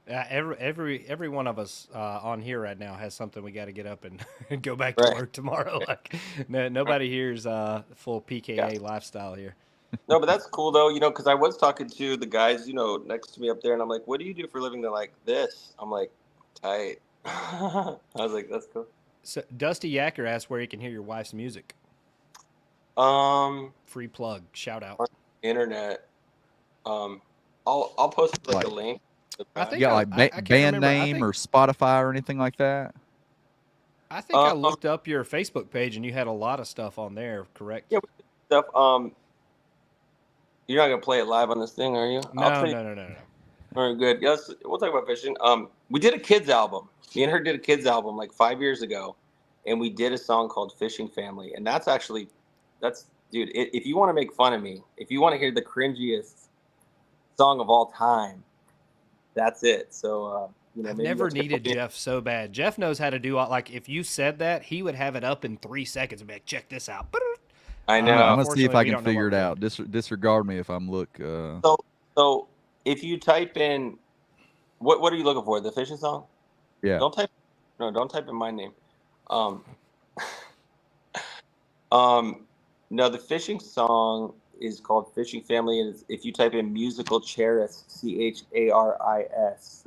Every one of us on here right now has something we got to get up and go back to work tomorrow. Like nobody here's full PKA lifestyle here. No, but that's cool though, because I was talking to the guys, next to me up there, and I'm like, "What do you do for a living?" They're like, "This." I'm like, "Tight." I was like, "That's cool." So Dusty Yacker asked where you can hear your wife's music. Free plug, shout out. On the internet. I'll post like a link. I think band name or Spotify or anything like that. I think I looked up your Facebook page and you had a lot of stuff on there, correct? Yeah, stuff. You're not gonna play it live on this thing, are you? No. All right, good. Yes, we'll talk about fishing. We did a kids album. Me and her did a kids album like 5 years ago, and we did a song called "Fishing Family," and that's dude. If you want to make fun of me, if you want to hear the cringiest song of all time, that's it. So, I've never needed Jeff so bad. Jeff knows how to do like if you said that, he would have it up in 3 seconds and be like, check this out. I know. I'm gonna see if I can figure it out. Disregard me if I'm So if you type in, what are you looking for? The fishing song? Yeah. Don't type in my name. No, the fishing song is called Fishing Family, and if you type in musical charis, CHARIS,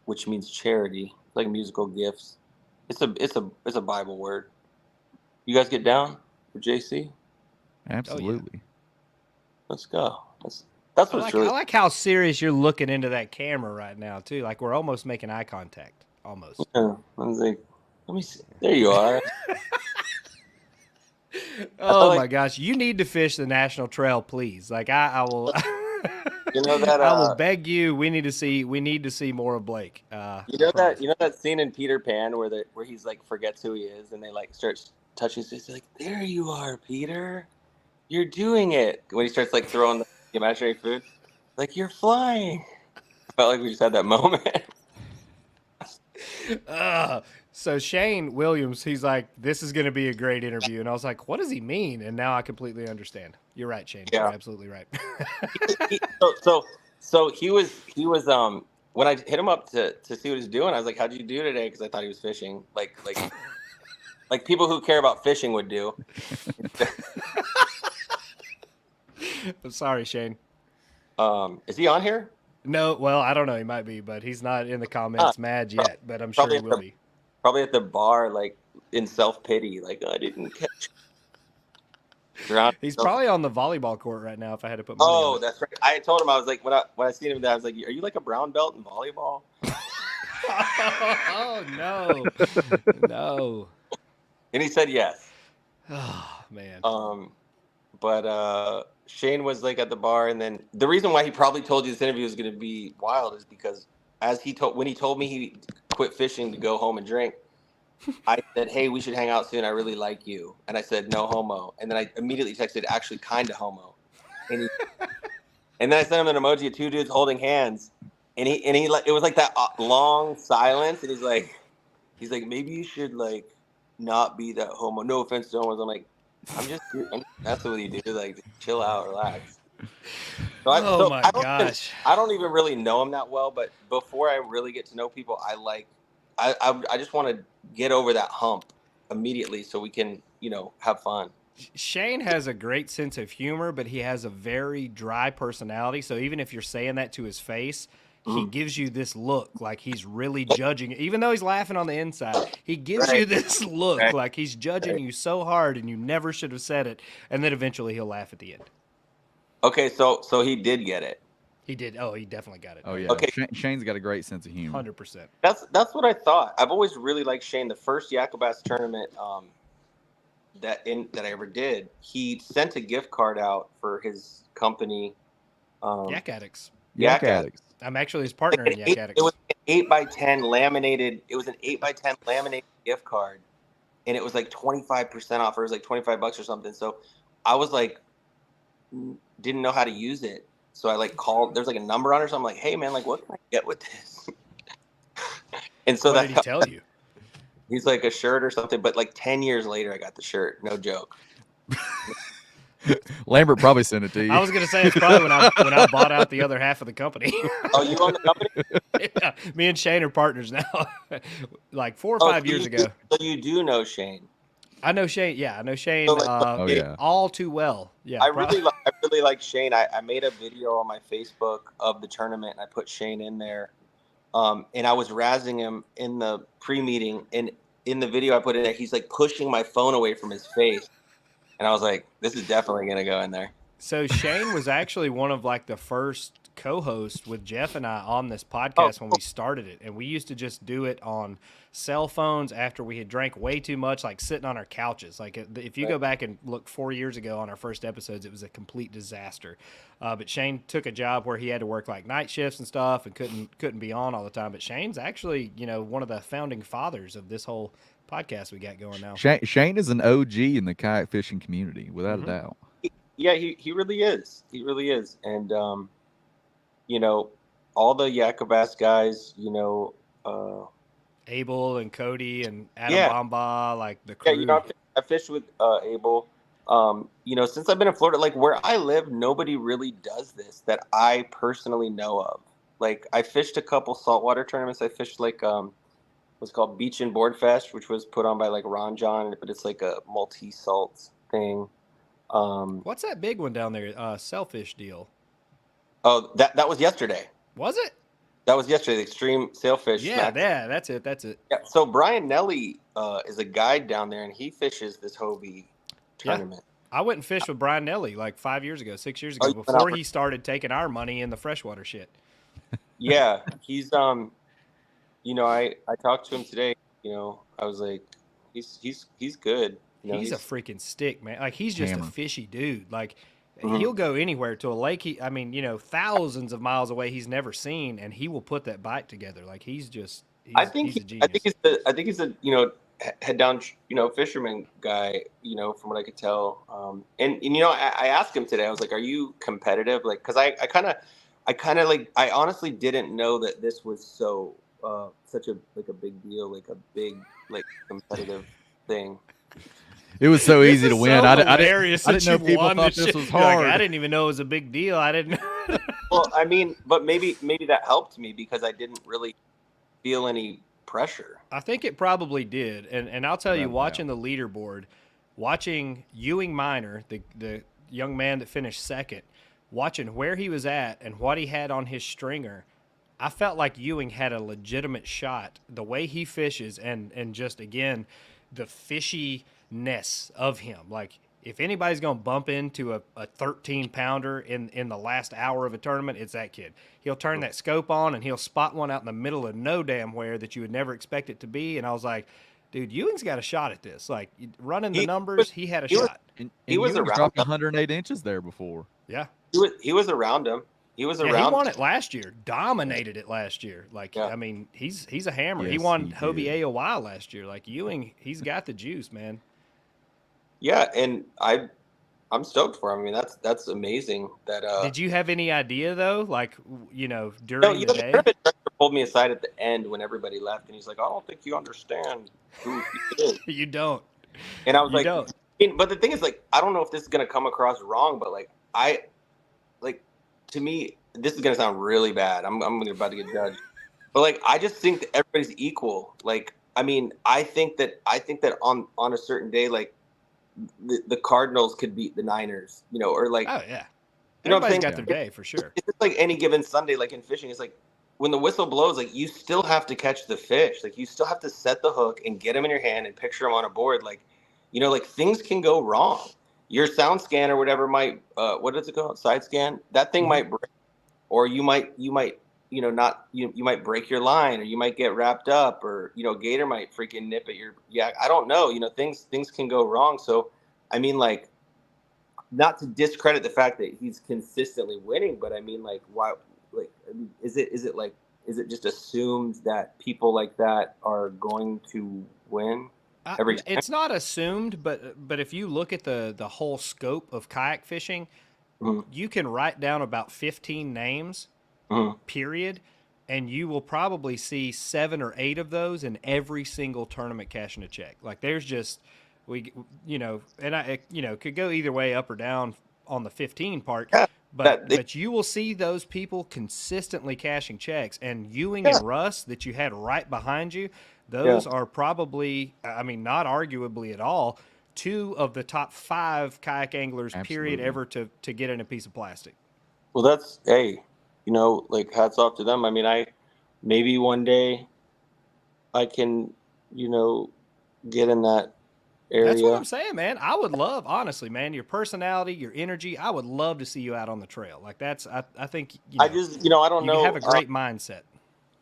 which means charity, like musical gifts. It's a Bible word. You guys get down for JC? Absolutely. Oh, yeah. Let's go. That's what's really. I like how serious you're looking into that camera right now too. Like we're almost making eye contact. Almost. Yeah, I was like, let me see. There you are. Oh my gosh, you need to fish the National Trail, please. Like I will. You know that I will beg you. We need to see more of Blake. you know that scene in Peter Pan where he's like forgets who he is and they like start touching his face, like, there you are, Peter. You're doing it. When he starts like throwing the imaginary food, like, you're flying. I felt like we just had that moment. So Shane Williams, he's like, this is going to be a great interview. And I was like, what does he mean? And now I completely understand. You're right, Shane. Yeah. You're absolutely right. So he was when I hit him up to see what he's doing, I was like, how'd you do today? Because I thought he was fishing, like people who care about fishing would do. I'm sorry, Shane. Is he on here? No, well, I don't know. He might be, but he's not in the comments mad yet, but I'm sure he will be. Probably at the bar, like in self-pity, like, I didn't catch. He's probably on the volleyball court right now if I had to put money on it. That's right. I told him, I was like, when I seen him there, I was like, are you like a brown belt in volleyball? Oh, no. No. And he said yes. Oh, man. But Shane was like at the bar, and then the reason why he probably told you this interview was going to be wild is because when he told me he quit fishing to go home and drink, I said, hey, we should hang out soon. I really like you. And I said, no homo. And then I immediately texted, actually kind of homo. And then I sent him an emoji of two dudes holding hands. And he like, it was like that long silence. And he's like, maybe you should like not be that homo. No offense to homos. I'm like, that's what you do. Like, chill out, relax. So my gosh. I don't even really know him that well, but before I really get to know people, I just want to get over that hump immediately so we can, have fun. Shane has a great sense of humor, but he has a very dry personality. So even if you're saying that to his face, he gives you this look like he's really judging. Even though he's laughing on the inside, he gives you this look like he's judging you so hard and you never should have said it. And then eventually he'll laugh at the end. Okay, so he did get it. He did. Oh, he definitely got it. Oh yeah. Okay. Shane's got a great sense of humor. 100%. That's what I thought. I've always really liked Shane. The first Kayak Bass tournament that I ever did, he sent a gift card out for his company. Yak Addicts. Yak Addicts. I'm actually his partner in Yak Addicts. It was an 8x10 laminated. It was an 8x10 laminated gift card, and it was like 25% off. Or it was like $25 or something. So I was like, didn't know how to use it. So I like called. There's like a number on it. So I'm like, hey man, like, what can I get with this? And so what did he tell you? He's like a shirt or something. But like 10 years later, I got the shirt. No joke. Lambert probably sent it to you. I was going to say it's probably when I bought out the other half of the company. Oh, you own the company? Yeah, me and Shane are partners now. Like 4 or 5 years ago. So you do know Shane? I know Shane. Yeah, I know Shane. So like, all too well. Yeah, I really like Shane. I made a video on my Facebook of the tournament, and I put Shane in there. And I was razzing him in the pre-meeting, and in the video I put in there, he's like pushing my phone away from his face. And I was like, this is definitely going to go in there. So Shane was actually one of like the first co-hosts with Jeff and I on this podcast when we started it. And we used to just do it on cell phones after we had drank way too much, like sitting on our couches. Like if you go back and look 4 years ago on our first episodes, it was a complete disaster. But Shane took a job where he had to work like night shifts and stuff and couldn't be on all the time. But Shane's actually, one of the founding fathers of this whole podcast we got going now. Shane is an OG in the kayak fishing community, without a doubt. Yeah, he really is. He really is. And, all the Kayak Bass guys, Abel and Cody and Adam Bamba, like the crew. Yeah, I fished with Abel. Since I've been in Florida, like where I live, nobody really does this that I personally know of. Like I fished a couple saltwater tournaments. I fished like what's called Beach and Board Fest, which was put on by like Ron John, but it's like a multi-salts thing. What's that big one down there? Sailfish deal. Oh, that was yesterday. Was it? That was yesterday. The Extreme Sailfish. Yeah, that's it. Yeah. So Brian Nelly is a guide down there, and he fishes this Hobie tournament. Yeah. I went and fished with Brian Nelly like 6 years ago, before he started taking our money in the freshwater shit. Yeah, he's I talked to him today. I was like, he's good. He's a freaking stick, man. Like he's just a fishy dude. Like He'll go anywhere to a lake. I mean, thousands of miles away he's never seen, and he will put that bite together. Like he's a genius. I think he's a head down fisherman guy. From what I could tell. And I asked him today. I was like, "Are you competitive?" Like, because I kind of like I honestly didn't know that this was so such a big deal, like a big competitive thing. It was so easy to win. I didn't know people thought this was hard. I didn't even know it was a big deal. I didn't. Well, I mean, but maybe that helped me because I didn't really feel any pressure. I think it probably did, and I'll tell you, watching the leaderboard, watching Ewing Minor, the young man that finished second, watching where he was at and what he had on his stringer, I felt like Ewing had a legitimate shot. The way he fishes and just, again, the fishiness of him. Like, if anybody's going to bump into a 13-pounder in the last hour of a tournament, it's that kid. He'll turn that scope on, and he'll spot one out in the middle of no damn where that you would never expect it to be. And I was like, dude, Ewing's got a shot at this. Like, running the numbers, he had a shot. He was around 108 inches there before. Yeah. He was around him. He was around. He won it last year. Dominated it last year. Like, I mean, he's a hammer. Yes, he won he Hobie did. AOY last year. Like, Ewing, he's got the juice, man. Yeah, and I'm stoked for him. I mean, that's amazing. That Did you have any idea though? Like, during the day? The director pulled me aside at the end when everybody left, and he's like, "I don't think you understand who he is." You don't. And I was like, don't. But the thing is, like, I don't know if this is gonna come across wrong, but to me, this is gonna sound really bad. I'm about to get judged, but like, I just think that everybody's equal. Like, I mean, I think that on a certain day, like, the Cardinals could beat the Niners, or like, Oh yeah. You know what I'm Everybody's saying? got their day for sure. It's just like any given Sunday, like in fishing, it's like when the whistle blows, like, you still have to catch the fish. Like, you still have to set the hook and get them in your hand and picture them on a board. Like, like, things can go wrong. Your sound scan or whatever might, what is it called? Side scan. That thing might break, or you might, not, you might break your line, or you might get wrapped up, or, gator might freaking nip at your, I don't know. Things can go wrong. So, I mean, like, not to discredit the fact that he's consistently winning, but I mean, like, why? Like, I mean, is it just assumed that people like that are going to win every time? It's not assumed, but if you look at the whole scope of kayak fishing, you can write down about 15 names, period, and you will probably see 7 or 8 of those in every single tournament cashing a check. Like, there's just and I could go either way, up or down on the 15 part. Yeah, but you will see those people consistently cashing checks, and Ewing and Russ that you had right behind you, those are probably, I mean, not arguably at all, 2 of the top 5 kayak anglers, period, ever to get in a piece of plastic. Well, that's, hey, like, hats off to them. I mean, maybe one day I can, get in that area. That's what I'm saying, man. I would love, honestly, man, your personality, your energy. I would love to see you out on the trail. Like, that's, I think, I don't know. You have a great mindset.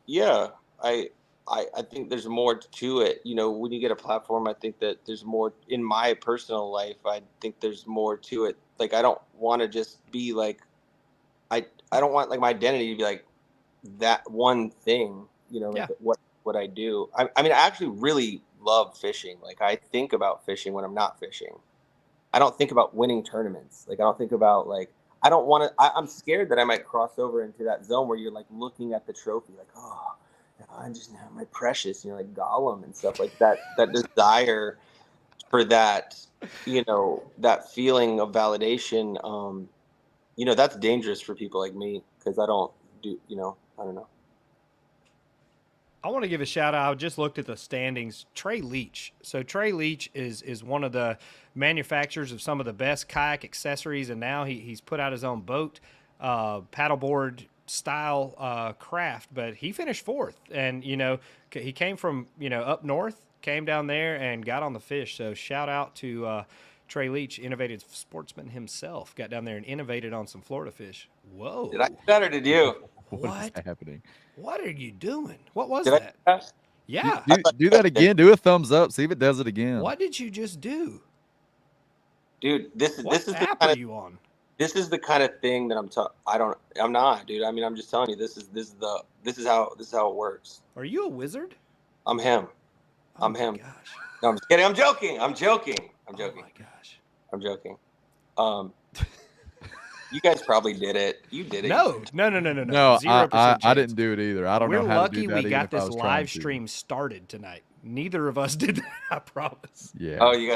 Yeah. I think there's more to it. When you get a platform, I think that there's more in my personal life. I think there's more to it. Like, I don't want to just be like, I don't want, like, my identity to be like that one thing, like what I do. I mean, I actually really love fishing. Like, I think about fishing when I'm not fishing. I don't think about winning tournaments. Like, I don't think about, like, I don't want to, I'm scared that I might cross over into that zone where you're, like, looking at the trophy, like, oh, I'm just, my precious, like Gollum and stuff like that. That desire for that, that feeling of validation, that's dangerous for people like me, because I don't do, I don't know. I want to give a shout out. I just looked at the standings. Trey Leach. So Trey Leach is one of the manufacturers of some of the best kayak accessories, and now he's put out his own boat, paddleboard style craft. But he finished 4th, and he came from up north, came down there and got on the fish. So shout out to Trey Leach, innovative sportsman himself. Got down there and innovated on some Florida fish. Whoa! Did I do that, or did you? What is happening? What are you doing? What was Did that? I? Yeah. Do that again. Do a thumbs up. See if it does it again. What did you just do? Dude, this is What the app kind are of, you on? this is the kind of thing that I'm not, dude. I mean, I'm just telling you, this is how it works. Are you a wizard? I'm him. Oh I'm my him. Gosh. No, I'm just kidding. I'm joking. I'm joking. Oh my gosh. I'm joking. You guys probably did it. You did it. No. No, 0% I chance. didn't do it either. I don't We're know how lucky to do that. we even got if I this was trying live to. stream started tonight. Neither of us did that, I promise. Yeah. Oh, you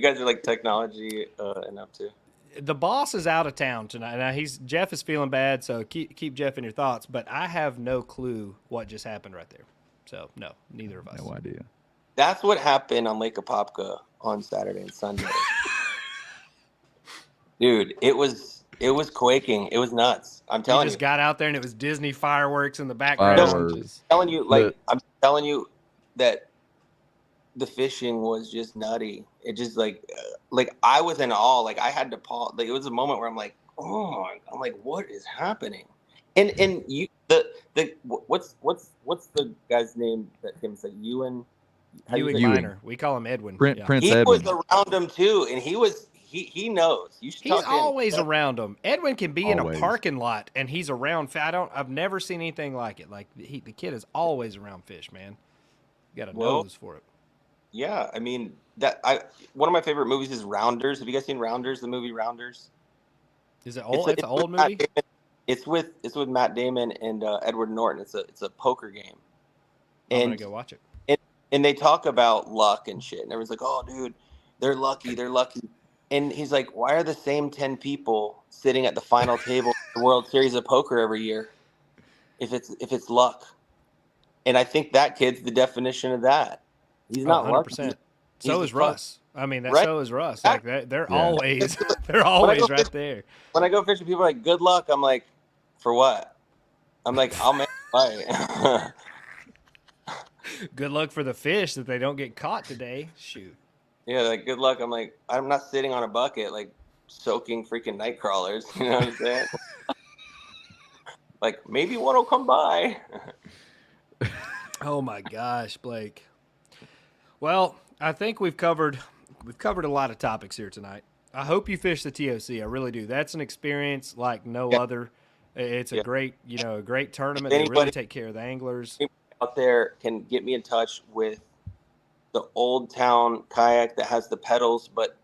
guys are like technology enough too. The boss is out of town tonight. Now Jeff is feeling bad, so keep Jeff in your thoughts. But I have no clue what just happened right there. So no, neither of us. No idea. That's what happened on Lake Apopka on Saturday and Sunday. Dude, it was quaking. It was nuts. I'm telling you. Just got out there and it was Disney fireworks in the background. Fireworks. I'm telling you that the fishing was just nutty. It just like I was in awe. Like I had to pause. Like it was a moment where I'm like, oh, I'm like, what is happening? And you what's the guy's name that came say Ewing Minor. We call him Edwin. Prince He Edwin. was around him too, and he knows. You should He's talk to him. always around him. Edwin can be in a Always. parking lot and he's around. I've never seen anything like it. Like the kid is always around fish, man. You got a nose for it. Yeah, I mean one of my favorite movies is Rounders. Have you guys seen Rounders? The movie Rounders. Is it old? It's an old movie. It's with Matt Damon and Edward Norton. It's a poker game. I'm gonna go watch it. And they talk about luck and shit, and everyone's like, "Oh, dude, they're lucky. They're lucky." And he's like, "Why are the same 10 people sitting at the final table of the World Series of Poker every year? If it's luck?" And I think that kid's the definition of that. He's not 100%. lucky. So is Russ. I mean, Right? so is Russ. Like they're always right there. When I go fishing, people are like, "Good luck." I'm like, "For what?" I'm like, "I'll make a fight." Good luck for the fish that they don't get caught today. Shoot. Yeah, like good luck. I'm like, I'm not sitting on a bucket like soaking freaking night crawlers. You know what I'm saying? Like maybe one will come by. Oh my gosh, Blake. Well, I think we've covered a lot of topics here tonight. I hope you fish the TOC. I really do. That's an experience like no other. It's a great tournament. They really take care of the anglers. Out there can get me in touch with the Old Town kayak that has the pedals but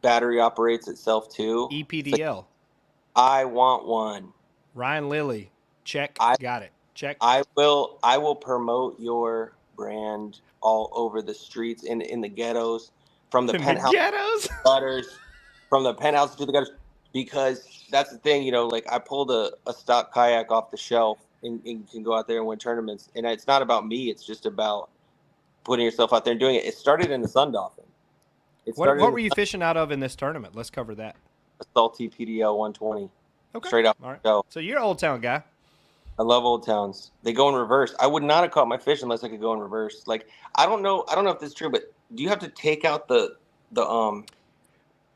battery operates itself too. EPDL. Like, I want one. Ryan Lilly, check. Got it. Check. I will promote your brand all over the streets in the ghettos, from the penthouse gutters, from the penthouse to the gutters, because that's the thing, like I pulled a stock kayak off the shelf and can go out there and win tournaments. And it's not about me. It's just about putting yourself out there and doing it. It started in the Sun Dolphin. What were you fishing out of in this tournament? Let's cover that. A salty PDL 120. Okay. Straight out. All right. Go. So you're an Old Town guy. I love Old Towns. They go in reverse. I would not have caught my fish unless I could go in reverse. Like I don't know if this is true, but do you have to take out the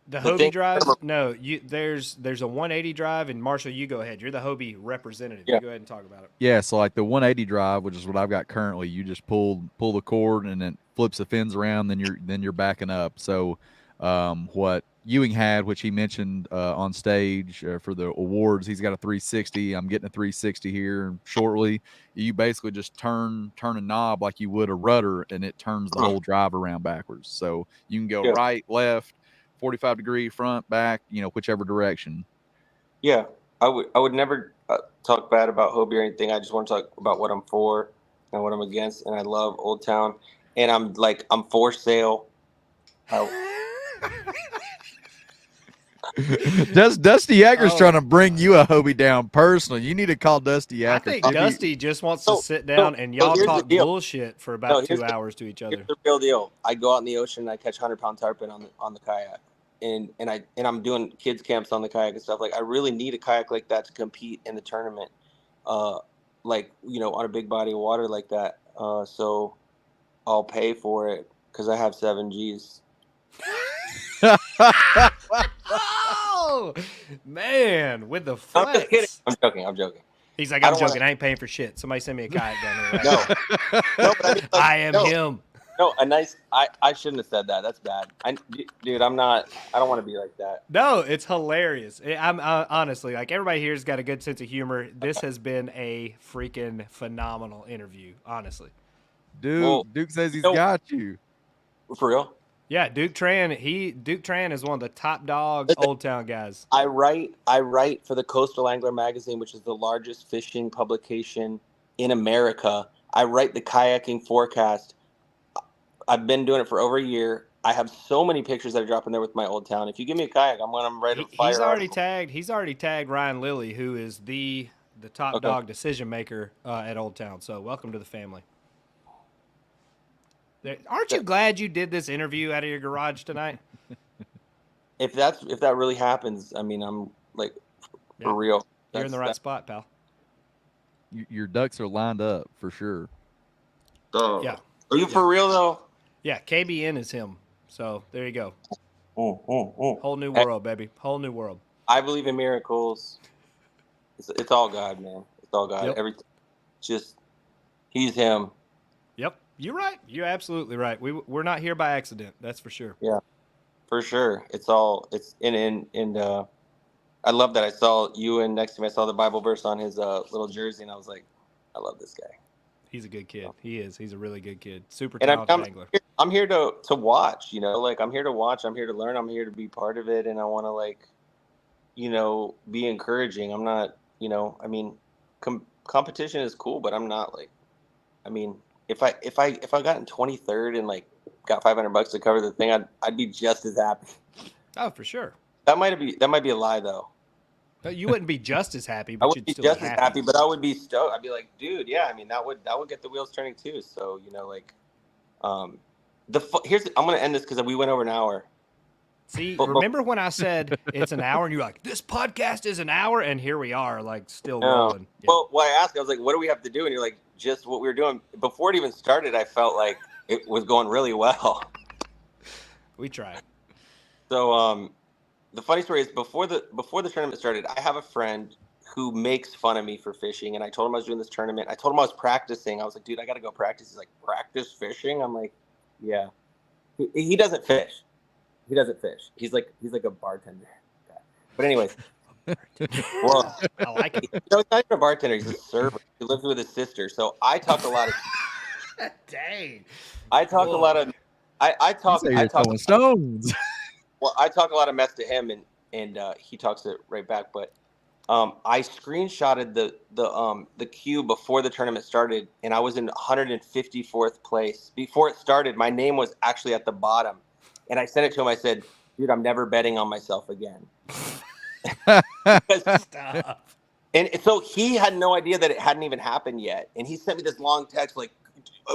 Hobie drive? No, there's a 180 drive, and Marshall, you go ahead. You're the Hobie representative. Yeah. You go ahead and talk about it. Yeah, so like the 180 drive, which is what I've got currently, you just pull the cord and it flips the fins around, then you're backing up. So what Ewing had, which he mentioned on stage for the awards, he's got a 360. I'm getting a 360 here shortly. You basically just turn a knob like you would a rudder, and it turns the whole drive around backwards. So you can go right, left, 45-degree, front, back, whichever direction. Yeah, I would never talk bad about Hobie or anything. I just want to talk about what I'm for and what I'm against. And I love Old Town, and I'm for sale. Dusty Yacker's trying to bring you a Hobie down personally. You need to call Dusty Yacker. I think Dusty just wants to sit down and y'all talk bullshit for about 2 hours to each other. Here's the real deal. I go out in the ocean and I catch 100-pound tarpon on the kayak, and I'm doing kids camps on the kayak and stuff. Like I really need a kayak like that to compete in the tournament, on a big body of water like that. So I'll pay for it because I have 7 G's. Oh man, with the flex. I'm just kidding. I'm joking. He's like, I'm joking. I ain't paying for shit. Somebody send me a kayak down here. Right No, but I am him. No, a nice. I shouldn't have said that. That's bad. Dude, I'm not. I don't want to be like that. No, it's hilarious. I'm honestly, like, everybody here's got a good sense of humor. This has been a freaking phenomenal interview, honestly. Duke says he's got you. For real? Yeah, Duke Tran is one of the top dog Old Town guys. I write for the Coastal Angler magazine, which is the largest fishing publication in America. I write the kayaking forecast. I've been doing it for over a year. I have so many pictures that are dropping there with my Old Town. If you give me a kayak, I'm ready to fire. He's already tagged Ryan Lilly, who is the top dog decision maker at Old Town. So welcome to the family. Aren't you glad you did this interview out of your garage tonight? If that really happens, I mean, I'm like, for real. You're in the right spot, pal. Your ducks are lined up for sure. Oh. Yeah. Are you for real though? Yeah, KBN is him. So there you go. Oh. Whole new world, baby. Whole new world. I believe in miracles. It's all God, man. It's all God. Yep. Everything. Just He's him. Yep. You're right. You're absolutely right. We're not here by accident. That's for sure. Yeah, for sure. It's I love that I saw Ewan next to me. I saw the Bible verse on his little jersey, and I was like, I love this guy. He's a good kid. He is. He's a really good kid. Super And talented angler. I'm here to watch, like I'm here to watch. I'm here to learn. I'm here to be part of it. And I want to be encouraging. I'm not, I mean, competition is cool, but I'm not if I gotten 23rd and got $500 to cover the thing, I'd be just as happy. Oh, for sure. That might be a lie though. You wouldn't be just as happy, but I would you'd be still just be as happy. happy, but I would be stoked. I'd be like, dude, yeah. I mean, that would get the wheels turning too. So I'm gonna end this because we went over an hour. See, remember when I said it's an hour, and you're like, this podcast is an hour, and here we are, still rolling. Yeah. Well, I asked, I was like, what do we have to do? And you're like, just what we were doing before it even started. I felt like it was going really well. We tried. So, the funny story is before the tournament started, I have a friend who makes fun of me for fishing, and I told him I was doing this tournament. I told him I was practicing. I was like, dude, I got to go practice. He's like, practice fishing? I'm like, yeah. He doesn't fish. He doesn't fish. He's like a bartender. But anyways, well, I like it. He's not even a bartender. He's a server. He lives with his sister. So I talk a lot of. Dang. I talk a lot of. I talk stones. Well, I talk a lot of mess to him, and he talks it right back. But I screenshotted the queue before the tournament started, and I was in 154th place. Before it started, my name was actually at the bottom, and I sent it to him. I said, "Dude, I'm never betting on myself again." Stop. And so he had no idea that it hadn't even happened yet, and he sent me this long text like,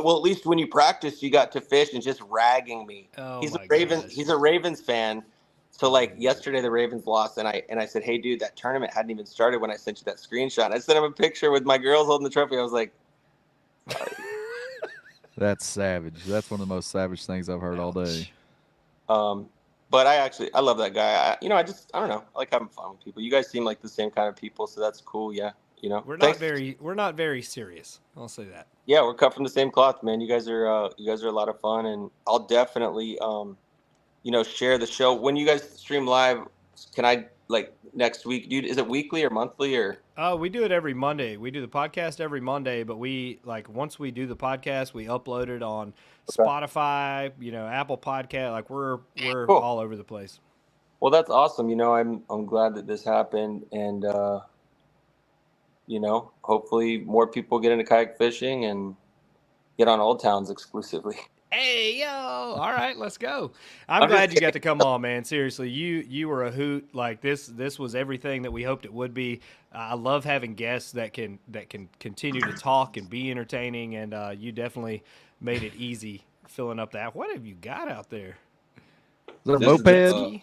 well, at least when you practiced, you got to fish, and just ragging me. Oh, he's a Ravens fan. So yesterday the Ravens lost, and I said, hey dude, that tournament hadn't even started when I sent you that screenshot. And I sent him a picture with my girls holding the trophy. I was like, sorry. That's savage. That's one of the most savage things I've heard all day. But I love that guy. I don't know. I like having fun with people. You guys seem like the same kind of people, so that's cool. Yeah. We're not very serious. I'll say that. Yeah, we're cut from the same cloth, man. You guys are a lot of fun, and I'll definitely share the show when you guys stream live. Can I next week, dude? Is it weekly or monthly or? We do it every Monday. We do the podcast every Monday, but we once we do the podcast, we upload it on Spotify, Apple Podcast. We're cool. all over the place. Well, that's awesome. I'm glad that this happened, and hopefully more people get into kayak fishing and get on Old Towns exclusively. Hey, yo. All right, let's go. I'm glad you got to come on, man. Seriously, you were a hoot. This was everything that we hoped it would be. I love having guests that can continue to talk and be entertaining, and you definitely made it easy filling up that. What have you got out there? Is it a moped?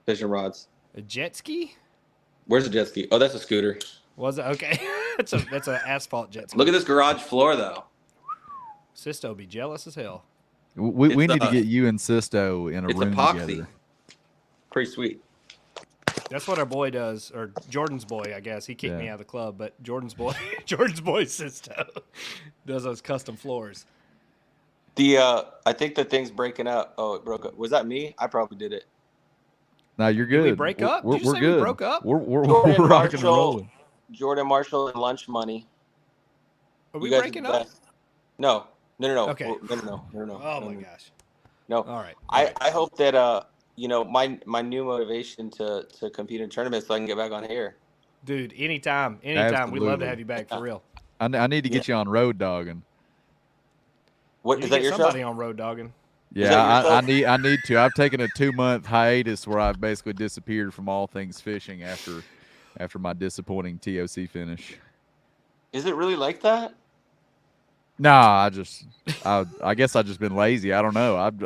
Fishing rods. A jet ski? Where's the jet ski? Oh, that's a scooter. Was it? Okay. That's an asphalt jet ski. Look at this garage floor, though. Sisto be jealous as hell. We need to get you and Sisto in a room epoxy. together. Pretty sweet. That's what our boy does, or Jordan's boy, I guess. He kicked me out of the club, but Jordan's boy Sisto does those custom floors. I think the thing's breaking up. Oh, it broke up. Was that me? I probably did it. No, you're good. Did we break up? Did you say good. we broke up? We're Jordan rocking and Marshall, rolling. Jordan Marshall and Lunch Money. Are we You guys breaking are the up? best. No. Okay. No. Oh my gosh. No. All right. I hope that my new motivation to compete in tournaments so I can get back on here. Dude, anytime. We'd love to Absolutely. have you back for real. I need to get you on road dogging. What You is need that to your get somebody show? on road dogging. Yeah, that your I need to. I've taken a 2-month hiatus where I've basically disappeared from all things fishing after my disappointing TOC finish. Is it really like that? Nah, I guess I've just been lazy. I don't know. I've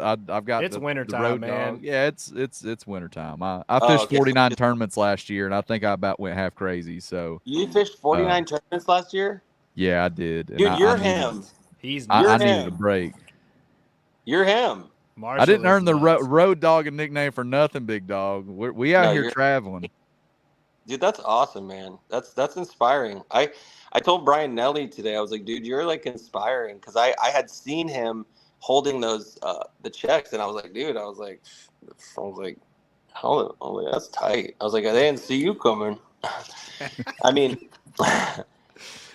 got It's the wintertime, road man. dog. Yeah, it's wintertime. I fished Okay. 49 tournaments last year, and I think I about went half crazy. So You fished 49 tournaments last year? yeah, I did. And Dude, you're I needed, him. I You're needed a him. break. You're him. Marshall I didn't is earn the nuts. road dog nickname for nothing, big dog. We out No, here you're- traveling. Dude, that's awesome, man. That's inspiring. I told Brian Nelly today, I was like, dude, you're like inspiring, because I had seen him holding those the checks, and I was like, dude, I was like, that's tight. I was like, I didn't see you coming. I mean,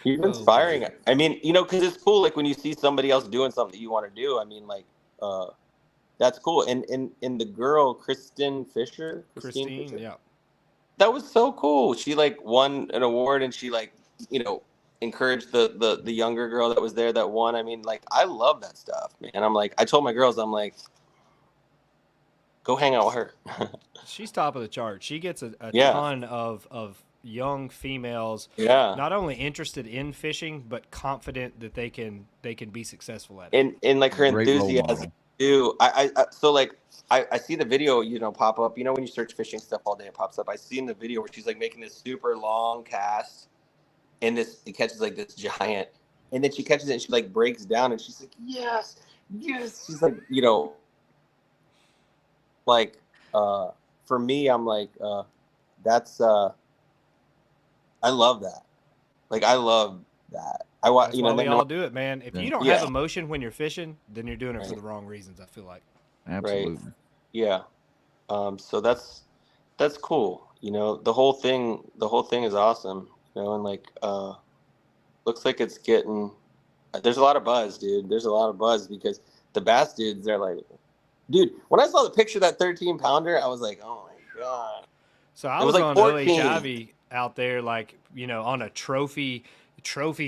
you're inspiring. I mean, because it's cool, like when you see somebody else doing something that you want to do. I mean, like, that's cool. And the girl, Christine Fisher, Yeah. that was so cool. She like won an award, and she like, encouraged the younger girl that was there that won. I mean, like, I love that stuff, man. I'm like, I told my girls, I'm like, go hang out with her. She's top of the chart. She gets a Yeah. ton of young females, Yeah. not only interested in fishing, but confident that they can be successful at it. And like her Great role enthusiasm model. too. So like I see the video, pop up. When you search fishing stuff all day, it pops up. I see in the video where she's like making this super long cast, and it catches like this giant, and then she catches it and she like breaks down, and she's like, yes. She's like, like for me, I'm like, that's I love that. Like, I love that. That's why we all do it, man. If you don't have Yeah. emotion when you're fishing, then you're doing it for the wrong reasons, I feel like. Absolutely. Right. Yeah. So that's cool. The whole thing is awesome. And like, looks like it's getting. There's a lot of buzz, dude. There's a lot of buzz because the bass dudes, they're like, dude. When I saw the picture of that 13-pounder, I was like, oh my god. So I It was was on like OH 14. Abbey out there, like, on a trophy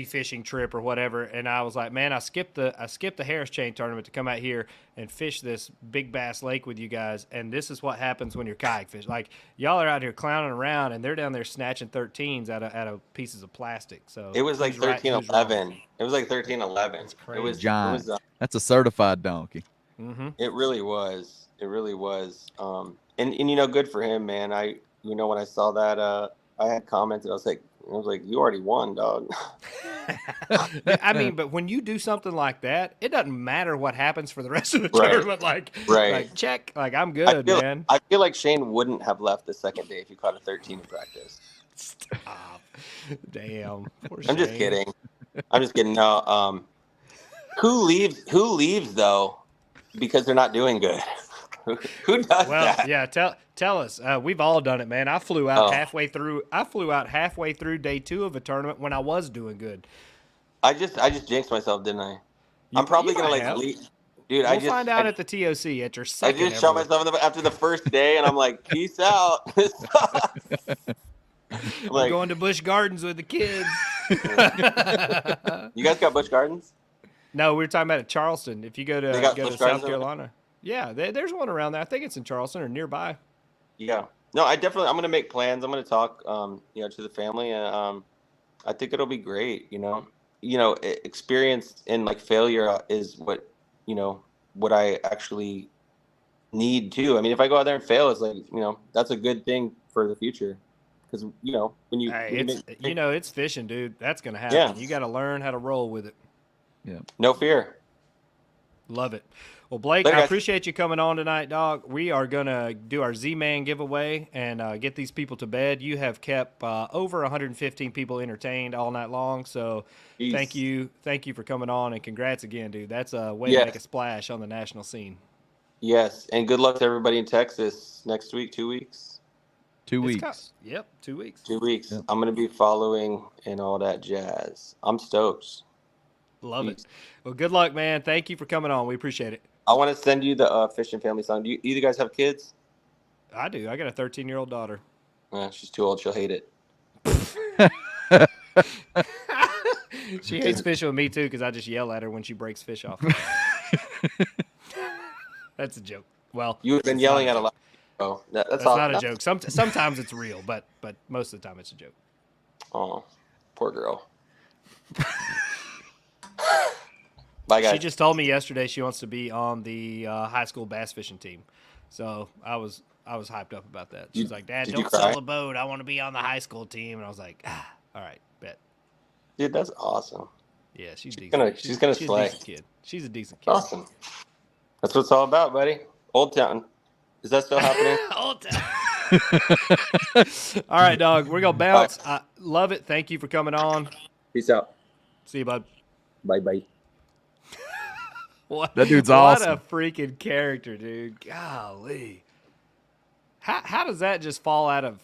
fishing trip or whatever, and I was like, man, I skipped the Harris Chain tournament to come out here and fish this big bass lake with you guys, and this is what happens when you're kayak fishing. Like, y'all are out here clowning around, and they're down there snatching 13s out of pieces of plastic. So It was like who's right, 13-11. It was like 13-11. That's crazy. It was Giant. It was. That's a certified donkey. Mm-hmm. It really was. It really was. And good for him, man. When I saw that, I had commented. I was like, you already won, dog. I mean, but when you do something like that, it doesn't matter what happens for the rest of the Right. tournament. Like, check. Like, I'm good, man. I feel like Shane wouldn't have left the second day if he caught a 13 in practice. Stop. Damn. Poor I'm just Shane. kidding. No. Who leaves though because they're not doing good? Who does Well, that? yeah. Tell us. We've all done it, man. I flew out Oh. halfway through day 2 of a tournament when I was doing good. I just jinxed myself, didn't I? I'm probably you gonna might like have. leave. Dude, We'll find out at the TOC at your I second. just shot myself after the first day, and I'm like, peace out. This sucks. We're going to Busch Gardens with the kids. You guys got Busch Gardens? No, we were talking about at Charleston. If you go They got to Busch South Gardens over there? Carolina, yeah, there's one around there. I think it's in Charleston or nearby. Yeah. No, I'm gonna make plans. I'm gonna talk, to the family, and I think it'll be great. Experience in like failure is what I actually need too. I mean, if I go out there and fail, it's like, that's a good thing for the future. Because, when you, Hey, it's fishing, dude. That's gonna happen. Yeah. You got to learn how to roll with it. Yeah. no fear. Love it. Well, Blake, Later, I guys. appreciate you coming on tonight, dog. We are going to do our Z-Man giveaway and get these people to bed. You have kept over 115 people entertained all night long, so Jeez. thank you. Thank you for coming on, and congrats again, dude. That's a way Yeah. to make a splash on the national scene. Yes, and good luck to everybody in Texas next week. 2 weeks. 2 It's weeks. Yep, 2 weeks. 2 weeks. Yep. I'm gonna be following and all that jazz. I'm stoked. Love Peace. it. Well, good luck, man. Thank you for coming on. We appreciate it. I want to send you the Fishing Family song. Do you guys have kids? I do. I got a 13-year-old daughter. She's too old. She'll hate it. She hates fishing with me, too, because I just yell at her when she breaks fish off. That's a joke. Well, You've been yelling at a lot. Oh, that's not a joke. Sometimes it's real, but most of the time it's a joke. Oh, poor girl. Bye, guys. She just told me yesterday she wants to be on the high school bass fishing team. So I was hyped up about that. She's like, Dad, did you don't cry? sell a boat. I want to be on the high school team. And I was like, all right, bet. Dude, that's awesome. Yeah, she's decent. She's gonna slay. A decent kid. She's a decent kid. Awesome. That's what it's all about, buddy. Old Town. Is that still happening? Old Town. All right, dog. We're going to bounce. I love it. Thank you for coming on. Peace out. See you, bud. Bye. What, That dude's awesome. What a freaking character, dude. Golly. How does that just fall out of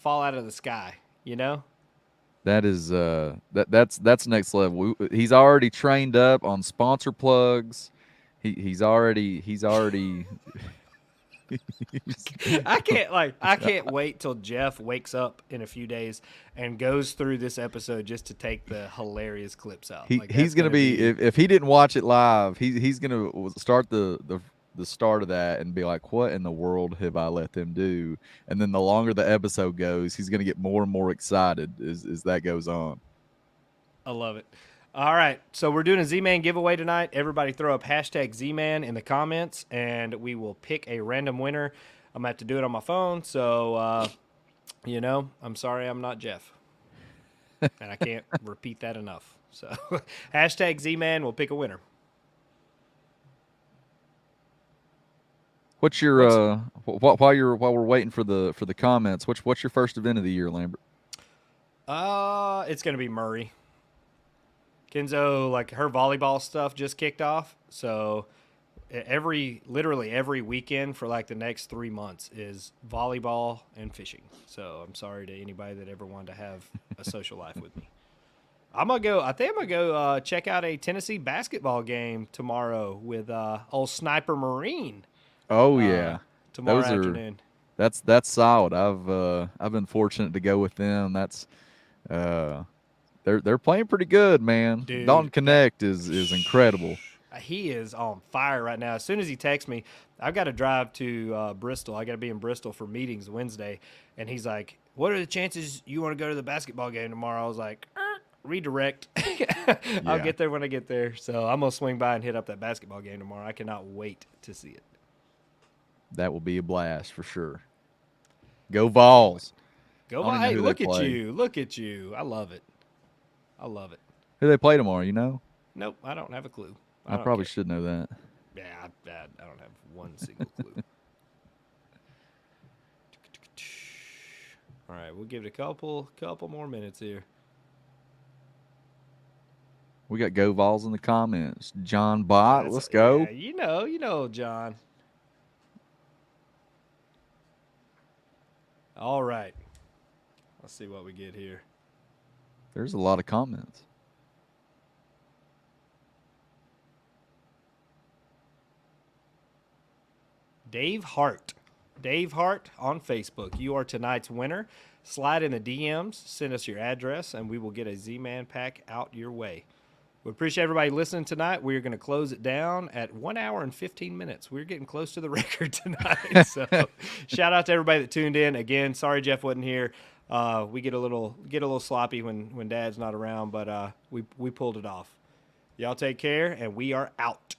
the sky, you know? That is that's next level. He's already trained up on sponsor plugs. He's already I can't wait till Jeff wakes up in a few days and goes through this episode just to take the hilarious clips out. He's gonna be if he didn't watch it live, he's gonna start the start of that and be like, what in the world have I let them do? And then the longer the episode goes, he's gonna get more and more excited as that goes on. I love it. All right, so we're doing a Z-Man giveaway tonight. Everybody throw up hashtag Z-Man in the comments, and we will pick a random winner. I'm going to have to do it on my phone, so, I'm sorry I'm not Jeff. And I can't repeat that enough. So, hashtag Z-Man, we'll pick a winner. What's your while we're waiting for the comments? What's your first event of the year, Lambert? It's going to be Murray. Kenzo, like her volleyball stuff just kicked off, so literally every weekend for like the next 3 months is volleyball and fishing. So I'm sorry to anybody that ever wanted to have a social life with me. I think I'm gonna go check out a Tennessee basketball game tomorrow with old Sniper Marine. Oh yeah, tomorrow afternoon. That's solid. I've been fortunate to go with them. That's They're playing pretty good, man. Dude, Dalton Connect is incredible. He is on fire right now. As soon as he texts me, I've got to drive to Bristol. I got to be in Bristol for meetings Wednesday. And he's like, what are the chances you want to go to the basketball game tomorrow? I was like, redirect. I'll get there when I get there. So I'm going to swing by and hit up that basketball game tomorrow. I cannot wait to see it. That will be a blast for sure. Go Vols. Go Vols. Hey, look at you. Look at you. I love it. I love it. Who they play tomorrow, you know? Nope, I don't have a clue. I probably should know that. Yeah, I don't have one single clue. All right, we'll give it a couple more minutes here. We got Go Vols in the comments. John Bott, let's go. Yeah, you know John. All right. Let's see what we get here. There's a lot of comments. Dave Hart on Facebook. You are tonight's winner. Slide in the DMs, send us your address, and we will get a Z-Man pack out your way. We appreciate everybody listening tonight. We're going to close it down at 1 hour and 15 minutes. We're getting close to the record tonight. So shout out to everybody that tuned in. Again, sorry Jeff wasn't here. We get a little sloppy when Dad's not around, but we pulled it off. Y'all take care, and we are out.